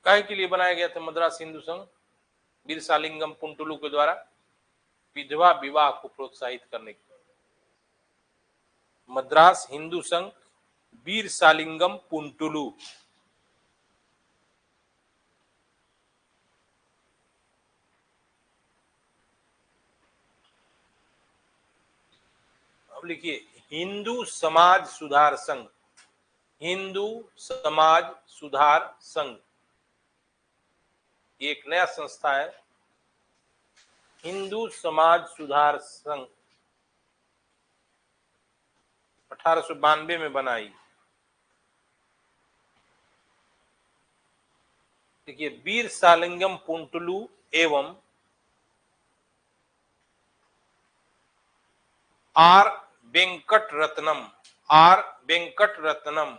काहे के लिए बनाया गया था मद्रास हिंदू संघ? वीर सालिंगम पुंटुलु के द्वारा विधवा विवाह को प्रोत्साहित करने के लिए। मद्रास हिंदू संघ, वीर सालिंगम पुंटुलु। अब लिखिए, हिंदू समाज सुधार संघ। हिंदू समाज सुधार संघ ये एक नया संस्था है, हिंदू समाज सुधार संघ 1892 में बनाई। देखिए, वीर सालिंगम पुंटुलु एवं आर वेंकट रत्नम। आर वेंकट रत्नम।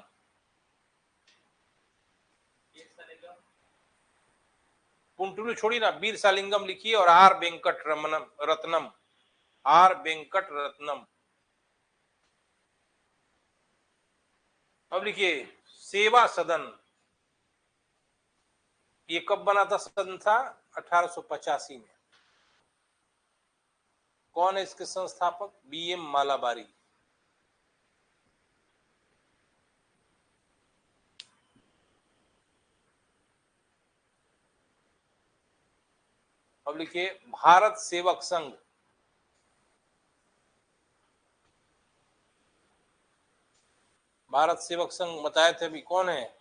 पुंटुलु छोड़ी ना, वीर सालिंगम लिखिए और आर वेंकट रत्नम। आर वेंकट रत्नम। अब लिखिए, सेवा सदन। ये कब बना था? सदन था 1885 में। कौन है इसके संस्थापक? बीएम मालाबारी। अब लिखिए, भारत सेवक संघ। भारत सेवक संघ बताए थे अभी, कौन है?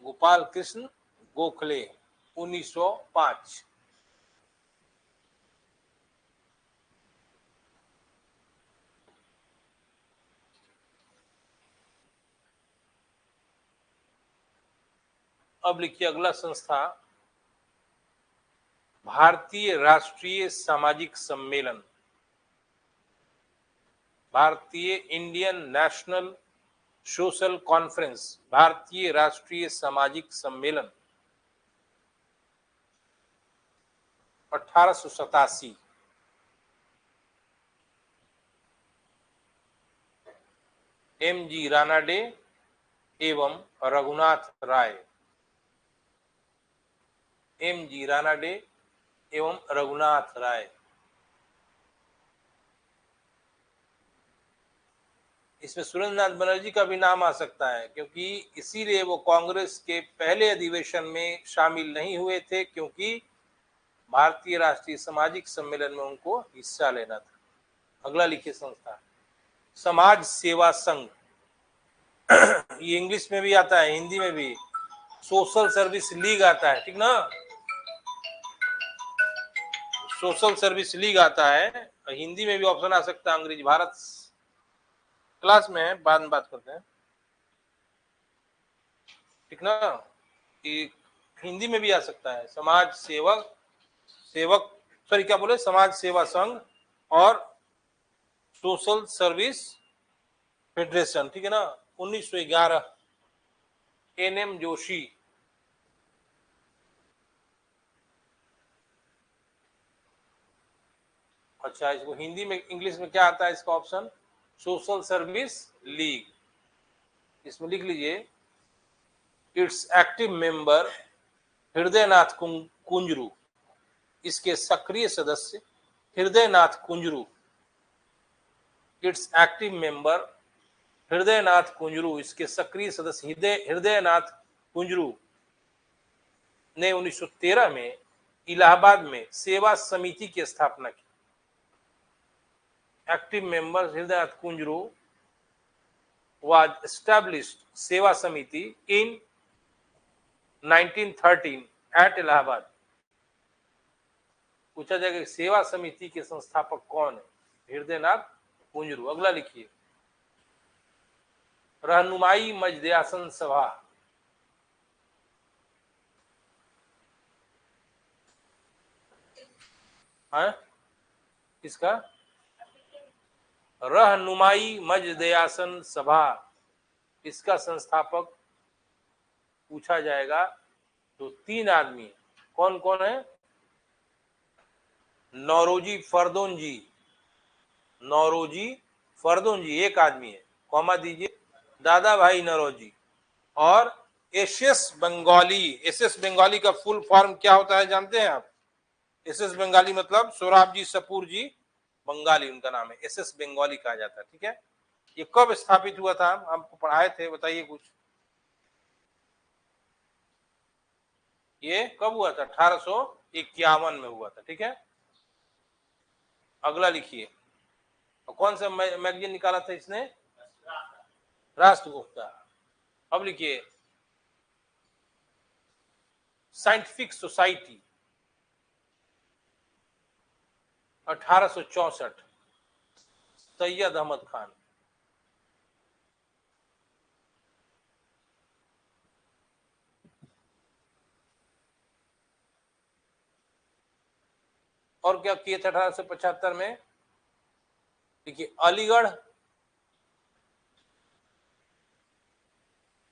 गोपाल कृष्ण गोखले 1905। अब लिखिए अगला संस्था, भारतीय राष्ट्रीय सामाजिक सम्मेलन। भारतीय इंडियन नेशनल सोशल कॉन्फ्रेंस। भारतीय राष्ट्रीय सामाजिक सम्मेलन 1887। एम जी रानाडे एवं रघुनाथ राय। एम जी रानाडे एवं रघुनाथ राय। इसमें सुरेंद्रनाथ बनर्जी का भी नाम आ सकता है, क्योंकि इसीलिए वो कांग्रेस के पहले अधिवेशन में शामिल नहीं हुए थे, क्योंकि भारतीय राष्ट्रीय सामाजिक सम्मेलन में उनको हिस्सा लेना था। अगला लिखिए संस्था, समाज सेवा संघ। ये इंग्लिश में भी आता है, हिंदी में भी। सोशल सर्विस लीग आता है, ठीक ना? सोशल सर्विस लीग आता है, हिंदी में भी ऑप्शन आ सकता है अंग्रेजी। भारत क्लास में है, बाद में बात करते हैं, ठीक ना? ये हिंदी में भी आ सकता है, समाज सेवक सॉरी क्या बोले, समाज सेवा संघ और सोशल सर्विस फेडरेशन, ठीक है ना? 1911 एनएम जोशी। अच्छा, इसको हिंदी में इंग्लिश में क्या आता है इसका ऑप्शन? Social service league. इसमें लिख लीजिए, it's active member Hridaynath Kunzru, इसके सक्रिय सदस्य Hridaynath Kunzru, it's active member Hridaynath Kunzru, इसके सक्रिय सदस्य हृदयनाथ कुंजरू ने 1913 में इलाहाबाद में सेवा समिति की स्थापना की। Active member Hridaynath Kunzru was established सेवा समिति in 1913 at इलाहाबाद। पूछा जाएगा कि सेवा समिति के संस्थापक कौन है? हृदयनाथ कुंजरू। अगला लिखिए, रहनुमाई मजदयासन सभा, है किसका? रहनुमाई मजदयासन सभा, इसका संस्थापक पूछा जाएगा तो 3 आदमी है। कौन कौन है? नौरोजी फरदोन जी, नौरोजी फरदोन जी एक आदमी है, कॉमा दीजिए, दादा भाई नौरोजी, और एसएस बंगाली। एसएस बंगाली का फुल फॉर्म क्या होता है जानते हैं आप? एसएस बंगाली मतलब सोराबजी सपूर जी बंगाली उनका नाम है, एसएस बंगाली कहा जाता है। ठीक है, ये कब स्थापित हुआ था? हम आपको पढ़ाए थे, बताइए कुछ। ये कब हुआ था? 1851 में हुआ था। ठीक है, अगला लिखिए, कौन सा मैगजीन निकाला था इसने? राष्ट्रगुप्ता। अब लिखिए, साइंटिफिक सोसाइटी 1864, सैयद अहमद खान। और क्या किए थे 1875 में? देखिए, अलीगढ़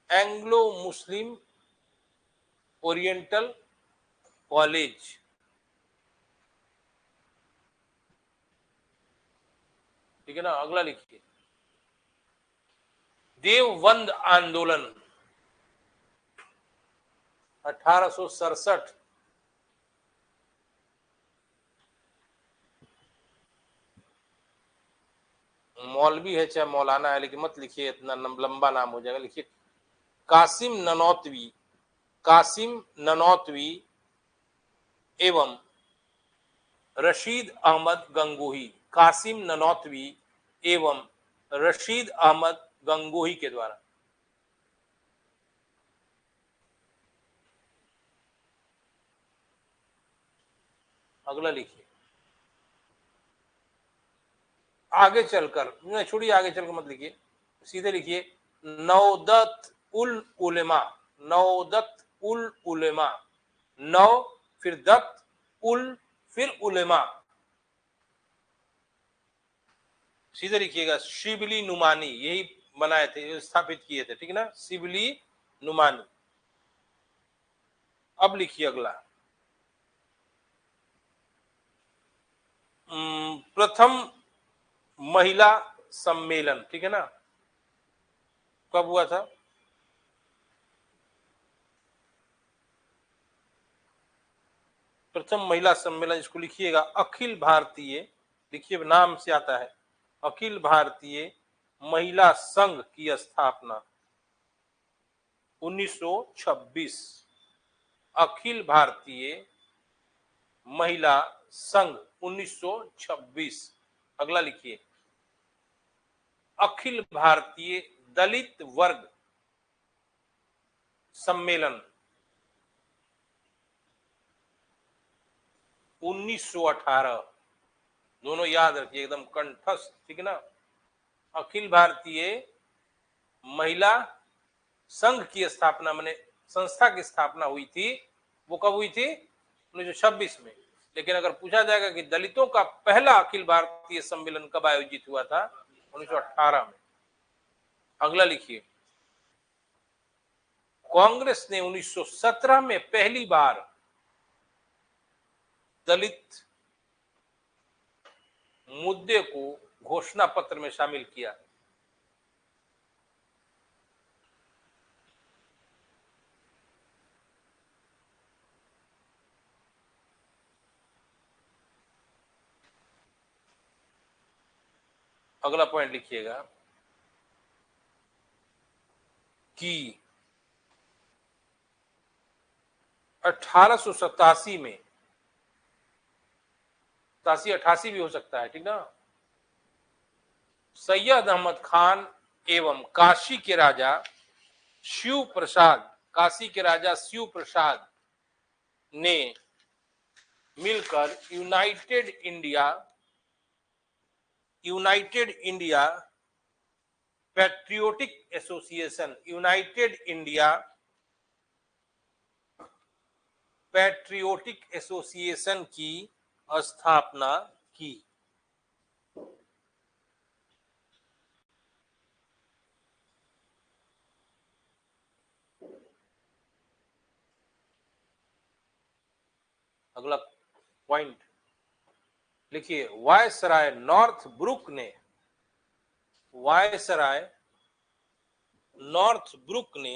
एंग्लो मुस्लिम ओरिएंटल कॉलेज, ठीक है ना। अगला लिखिए, देवबंद आंदोलन 1867, मौलवी है चाहे मौलाना है, लेकिन मत लिखिए, इतना लंबा नाम हो जाएगा। लिखिए, कासिम ननौतवी, कासिम ननौतवी एवं रशीद अहमद गंगोही, कासिम ननौतवी एवं रशीद अहमद गंगोही के द्वारा। अगला लिखिए, आगे चलकर, छोड़िए आगे चलकर मत लिखिए, सीधे लिखिए, नौदत उल उलेमा, नौदत उल उलेमा, नौ फिर दत्त उल फिर उलेमा, सीधे लिखिएगा, शिबली नुमानी, यही बनाए थे, स्थापित किए थे। ठीक है ना, शिबली नुमानी। अब लिखिए अगला, प्रथम महिला सम्मेलन, ठीक है ना, कब हुआ था? प्रथम महिला सम्मेलन, इसको लिखिएगा अखिल भारतीय, लिखिए नाम से आता है, अखिल भारतीय महिला संघ की स्थापना 1926, अखिल भारतीय महिला संघ 1926। अगला लिखिए, अखिल भारतीय दलित वर्ग सम्मेलन 1918, दोनों याद रखिए एकदम कंठस्थ। ठीक है ना, अखिल भारतीय महिला संघ की स्थापना, मैंने संस्था की स्थापना हुई थी, वो कब हुई थी? 1926 में। लेकिन अगर पूछा जाएगा कि दलितों का पहला अखिल भारतीय सम्मेलन कब आयोजित हुआ था? 1918 में। अगला लिखिए, कांग्रेस ने 1917 में पहली बार दलित मुद्दे को घोषणा पत्र में शामिल किया। अगला पॉइंट लिखिएगा कि 1887 में, 88 भी हो सकता है, ठीक ना, सैयद अहमद खान एवं काशी के राजा शिव प्रसाद, काशी के राजा शिव प्रसाद ने मिलकर United India patriotic association, United India patriotic association की स्थापना की। अगला पॉइंट लिखिए, वायसराय नॉर्थ ब्रुक ने, वायसराय नॉर्थ ब्रुक ने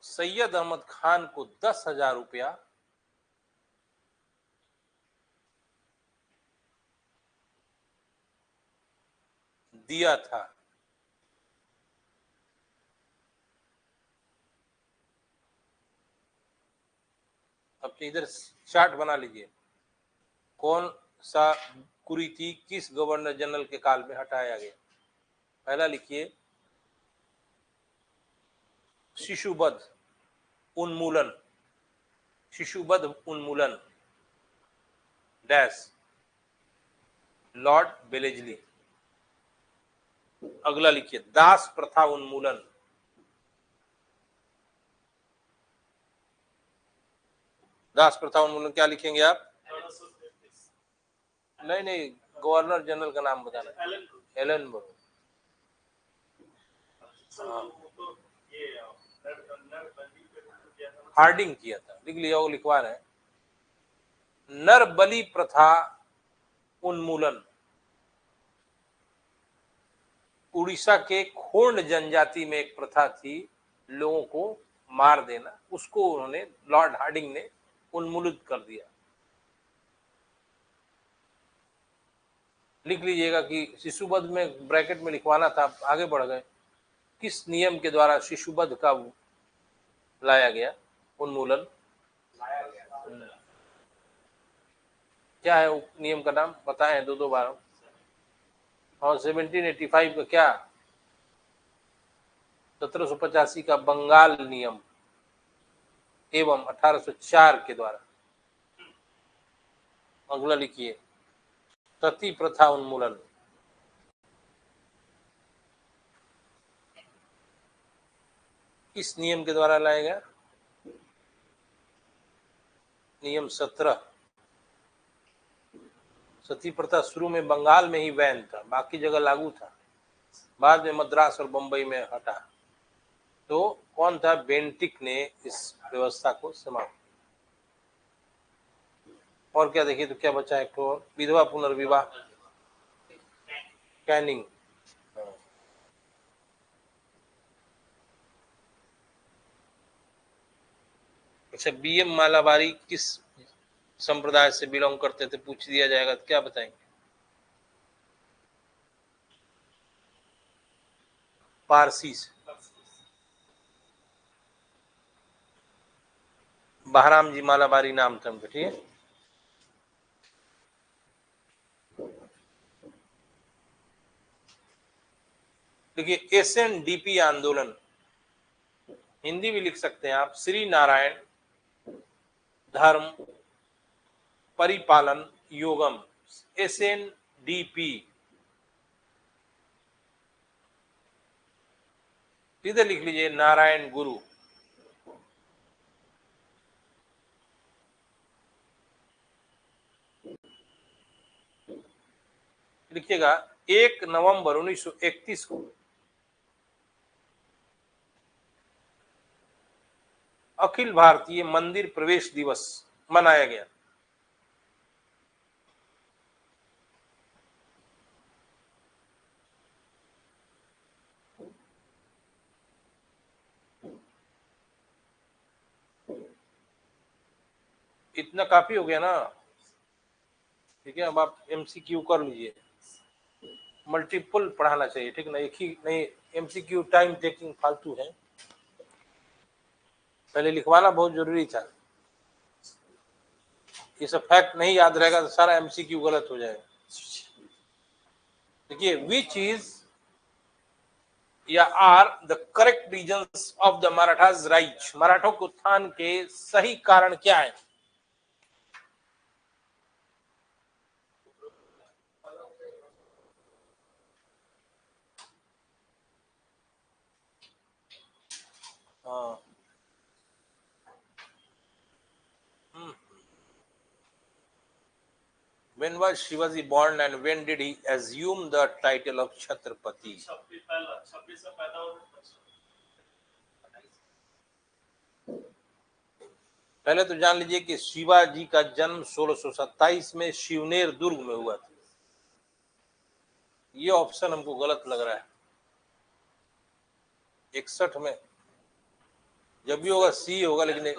सैयद अहमद खान को 10,000 रुपया दिया था। अपने इधर चार्ट बना लीजिए, कौन सा कुरीति किस गवर्नर जनरल के काल में हटाया गया। पहला लिखिए शिशुबद्ध उन्मूलन, शिशुबद्ध उन्मूलन डैश लॉर्ड बेलेजली। अगला लिखिए दास प्रथा उन्मूलन, दास प्रथा उन्मूलन क्या लिखेंगे आप? नहीं, गवर्नर जनरल का नाम बताना। Elon bro. हार्डिंग किया था, लिख लिया, वो लिखवा रहे हैं। नरबली प्रथा उन्मूलन, उड़ीसा के खोंड जनजाति में एक प्रथा थी लोगों को मार देना, उसको उन्होंने, लॉर्ड हार्डिंग ने उन्मूलित कर दिया। लिख लीजिएगा कि शिशुबद्ध में ब्रैकेट में लिखवाना था, आगे बढ़ गए। किस नियम के द्वारा शिशुबद्ध का लाया गया उन्मूलन? क्या है नियम का नाम, बताए हैं दो बार। और 1785 का क्या, 1785 का बंगाल नियम एवं 1804 के द्वारा। अगला लिखिए सती प्रथा उन्मूलन, किस नियम के द्वारा लाया गया? नियम 17। सती प्रथा शुरू में बंगाल में ही बैन था, बाकी जगह लागू था, बाद में मद्रास और बंबई में हटा। तो कौन था? बेंटिक ने इस व्यवस्था को समाप्त किया। और क्या देखिए तो क्या बचा है? तो विधवा पुनर्विवाह, कैनिंग। अच्छा, बीएम मालाबारी किस संप्रदाय से बिलोंग करते थे, पूछ दिया जाएगा तो क्या बताएंगे? पारसी से। बहराम जी मालाबारी नाम था उनका, ठीक है। देखिए SNDP आंदोलन, हिंदी भी लिख सकते हैं आप, श्री नारायण धर्म परिपालन योगम, SNDP। सीधे लिख लीजिए नारायण गुरु। लिखिएगा 1 नवंबर 1931 को अखिल भारतीय मंदिर प्रवेश दिवस मनाया गया। इतना काफी हो गया ना, ठीक है। अब आप एमसीक्यू कर लीजिए, मल्टीपल पढ़ाना चाहिए, ठीक ना, एक ही नहीं। एमसीक्यू टाइम टेकिंग फालतू है, पहले लिखवाना बहुत जरूरी था। ये सब फैक्ट नहीं याद रहेगा तो सारा एमसीक्यू गलत हो जाएगा। देखिए, विच इज या are the correct reasons of the Marathas rise, मराठों के उत्थान के सही कारण क्या है? हाँ, when was Shivaji born and when did he assume the title of Chhatrapati? 26 में पैदा हुए। पहले तो जान लीजिए कि शिवाजी का जन्म 1627 में शिवनेर दुर्ग में हुआ था। ये ऑप्शन हमको गलत लग रहा है। 61 में जब भी होगा सी होगा, लेकिन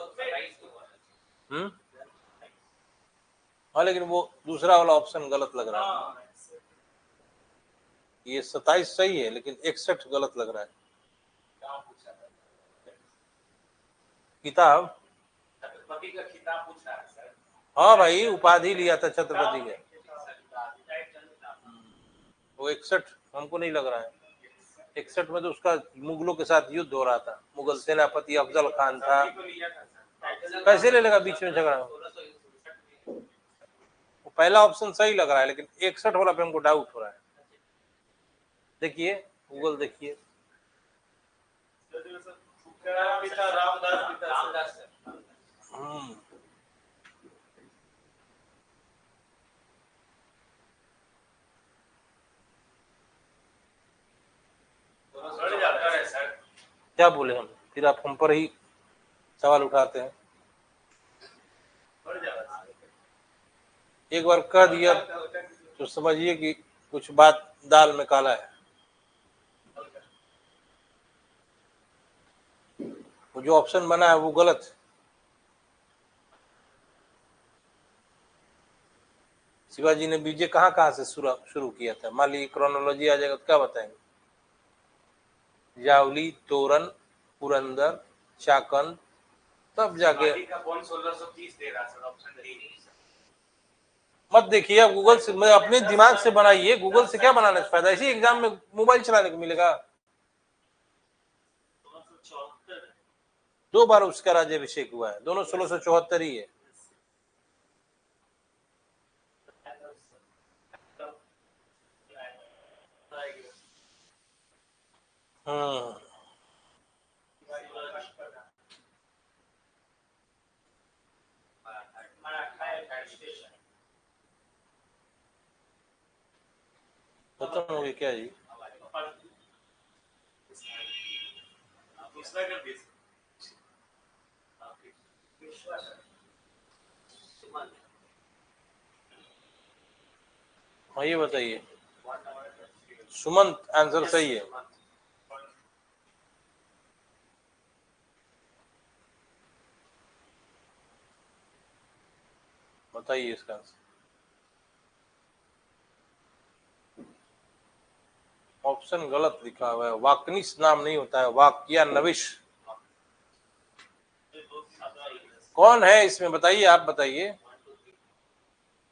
हाँ, लेकिन वो दूसरा वाला ऑप्शन गलत लग रहा है। ये 27 सही है, लेकिन 61 गलत लग रहा है। किताब, छत्रपति का खिताब पूछ रहा है सर। हाँ भाई, उपाधि लिया था छत्रपति के। वो 61 हमको नहीं लग रहा है। 61 में तो उसका मुगलों के साथ युद्ध हो रहा था, मुगल सेनापति अफजल खान था। कैसे ले लेगा बीच में झगड़ा? वो पहला ऑप्शन सही लग रहा है, लेकिन 61 वाला पे हमको डाउट हो रहा है। देखिए गूगल देखिए। पिता रामदास। क्या बोले हम, फिर आप हम पर ही सवाल उठाते हैं। एक बार कह दिया तो समझिए कि कुछ बात दाल में काला है। वो जो ऑप्शन बना है वो गलत है। शिवाजी ने विजय कहाँ कहाँ से शुरू किया था? मान लीजिए क्रोनोलॉजी आ जाएगा तो क्या बताएंगे? जावली, तोरन, पुरंदर, चाकंद, तब जाके। 1630 दे रहा सर, ऑप्शन डी। मत देखिए आप गूगल से, मैं अपने दिमाग से बनाइए। गूगल से क्या बनाने से फायदा? इसी एग्जाम में मोबाइल चलाने को मिलेगा। 2 बार उसका राज्याभिषेक हुआ है, दोनों 1674 ही है। हाँ, खत्म हो गया क्या जी? दूसरा कर दीजिए। हाँ, ये बताइए। सुमंत आंसर सही है। बताइए इसका आंसर। ऑप्शन गलत लिखा हुआ है, वाकनिस नाम नहीं होता है, वाकया नविश। कौन है इसमें बताइए, आप बताइए।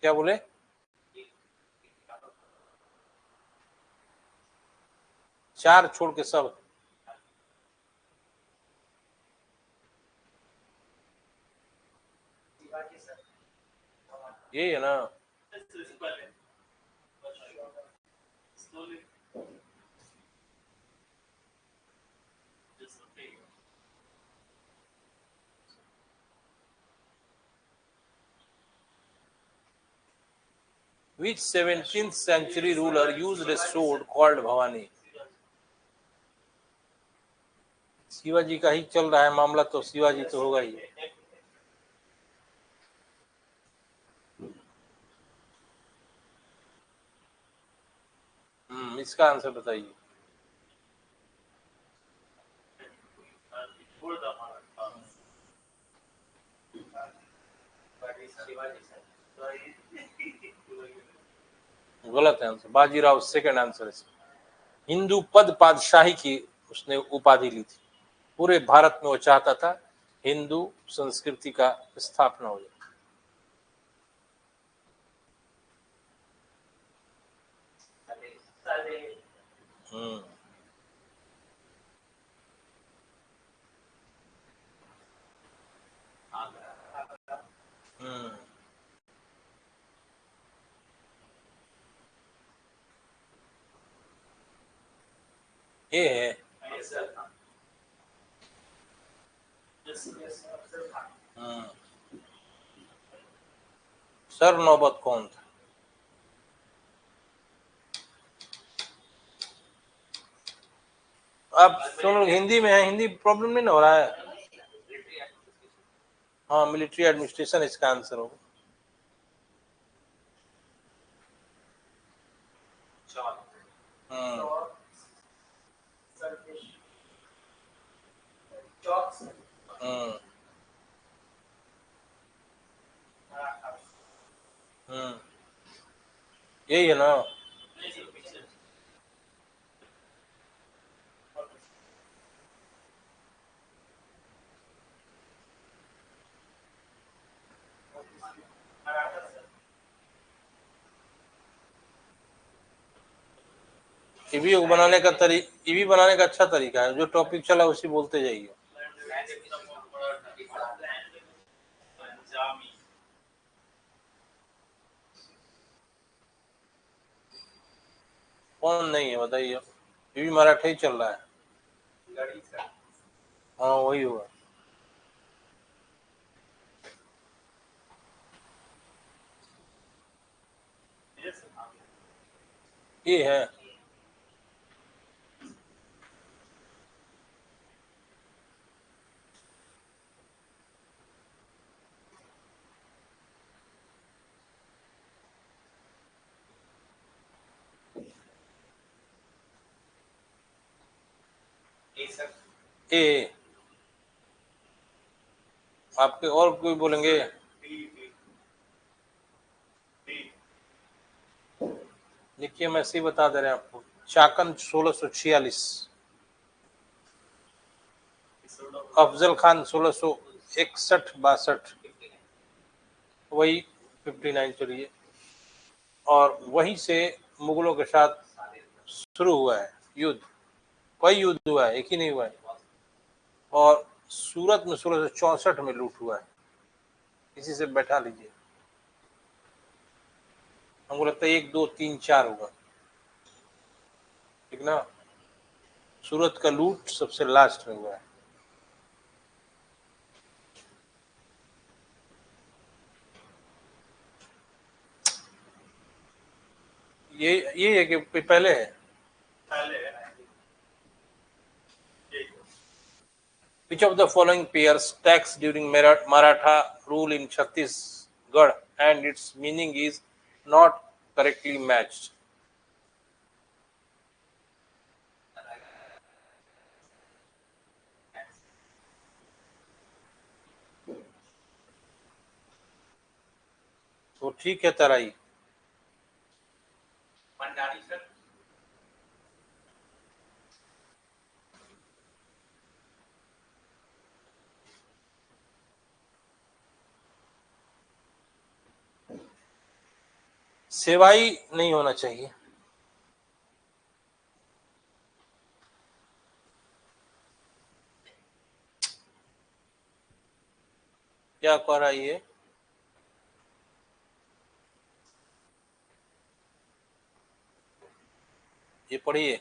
क्या बोले? चार छोड़ के सब। यही है ना? Which 17th century ruler used a sword called Bhavani? Shivaji का ही चल रहा है मामला, तो शिवाजी तो होगा ही। इसका आंसर बताइए। गलत है आंसर, बाजीराव सेकंड आंसर है। हिंदू पद पातशाही की उसने उपाधि ली थी। पूरे भारत में वो चाहता था हिंदू संस्कृति का स्थापना हो जाए। हम्म हम्म ये है। हम्म सर नौबत कौन था? आप सुनो, हिंदी में है, हिंदी प्रॉब्लम नहीं ना हो रहा है? हाँ, मिलिट्री एडमिनिस्ट्रेशन इसका आंसर होगा। हम्म हम्म हम्म यही है ना। ईवी बनाने का ईवी बनाने का अच्छा तरीका है, जो टॉपिक चला उसी बोलते जाइए। कौन नहीं है बताइए? ईवी मराठा ही चल रहा है। हाँ वही हुआ। ये है। ए आपके और कोई बोलेंगे? देखिए मैं सही बता दे रहे हैं आपको, चाकन 1646, अफजल खान 1661-62, वही 59 चलिए। और वहीं से मुगलों के साथ शुरू हुआ है युद्ध। कई युद्ध हुआ है, एक ही नहीं हुआ है। और सूरत में 1664 में लूट हुआ है। इसी से बैठा लीजिए, हमको लगता है 1 2 3 4 होगा, ठीक ना। सूरत का लूट सबसे लास्ट में हुआ है। ये है कि पहले है। Which of the following pairs tax during Maratha rule in Chhattisgarh and its meaning is not correctly matched? तो ठीक है तराई। सेवाई नहीं होना चाहिए। क्या कह रहा है ये पढ़िए।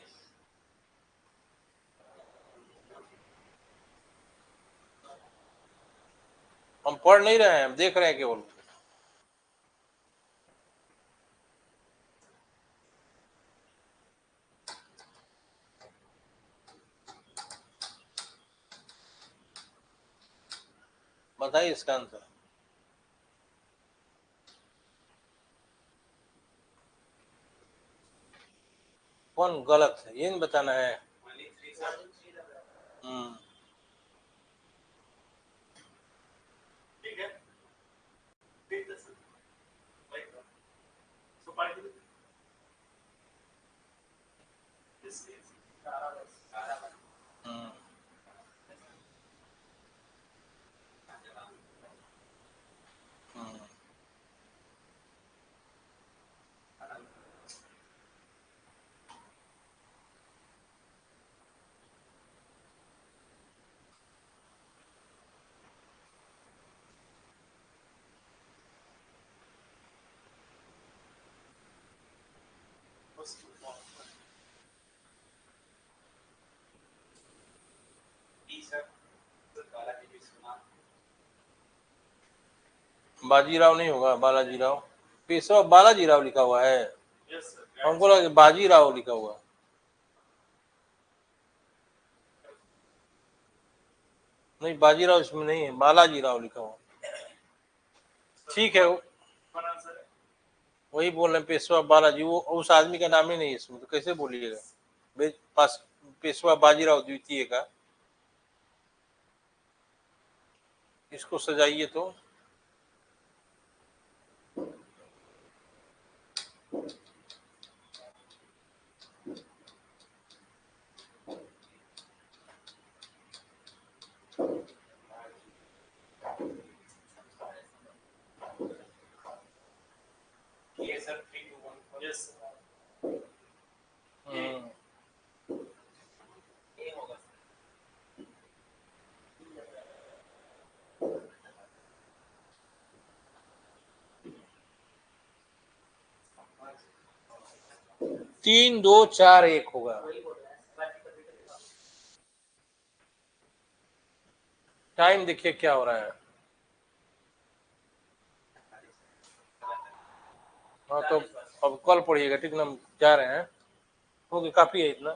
हम पढ़ नहीं रहे हैं, हम देख रहे हैं केवल। बताइए इसका आंसर। कौन गलत है ये नहीं बताना है। हम्म हम्म। हम्म। बाजीराव नहीं होगा, बालाजी राव, पेशवा बालाजी राव लिखा हुआ है, हमको लगा कि बाजी राव लिखा हुआ। नहीं, बाजीराव इसमें नहीं है, बालाजी राव लिखा हुआ। ठीक है, वही बोल रहे हैं, पेशवा बालाजी, वो उस आदमी का नाम ही नहीं है इसमें, तो कैसे बोलिएगा पास पेशवा बाजीराव द्वितीय का। इसको सजाइए तो। हम्म। 3 2 4 1 होगा। टाइम देखिए क्या हो रहा है। हाँ तो अब कल पढ़िएगा, ठीक ना, हम जा रहे हैं, क्योंकि काफी है इतना।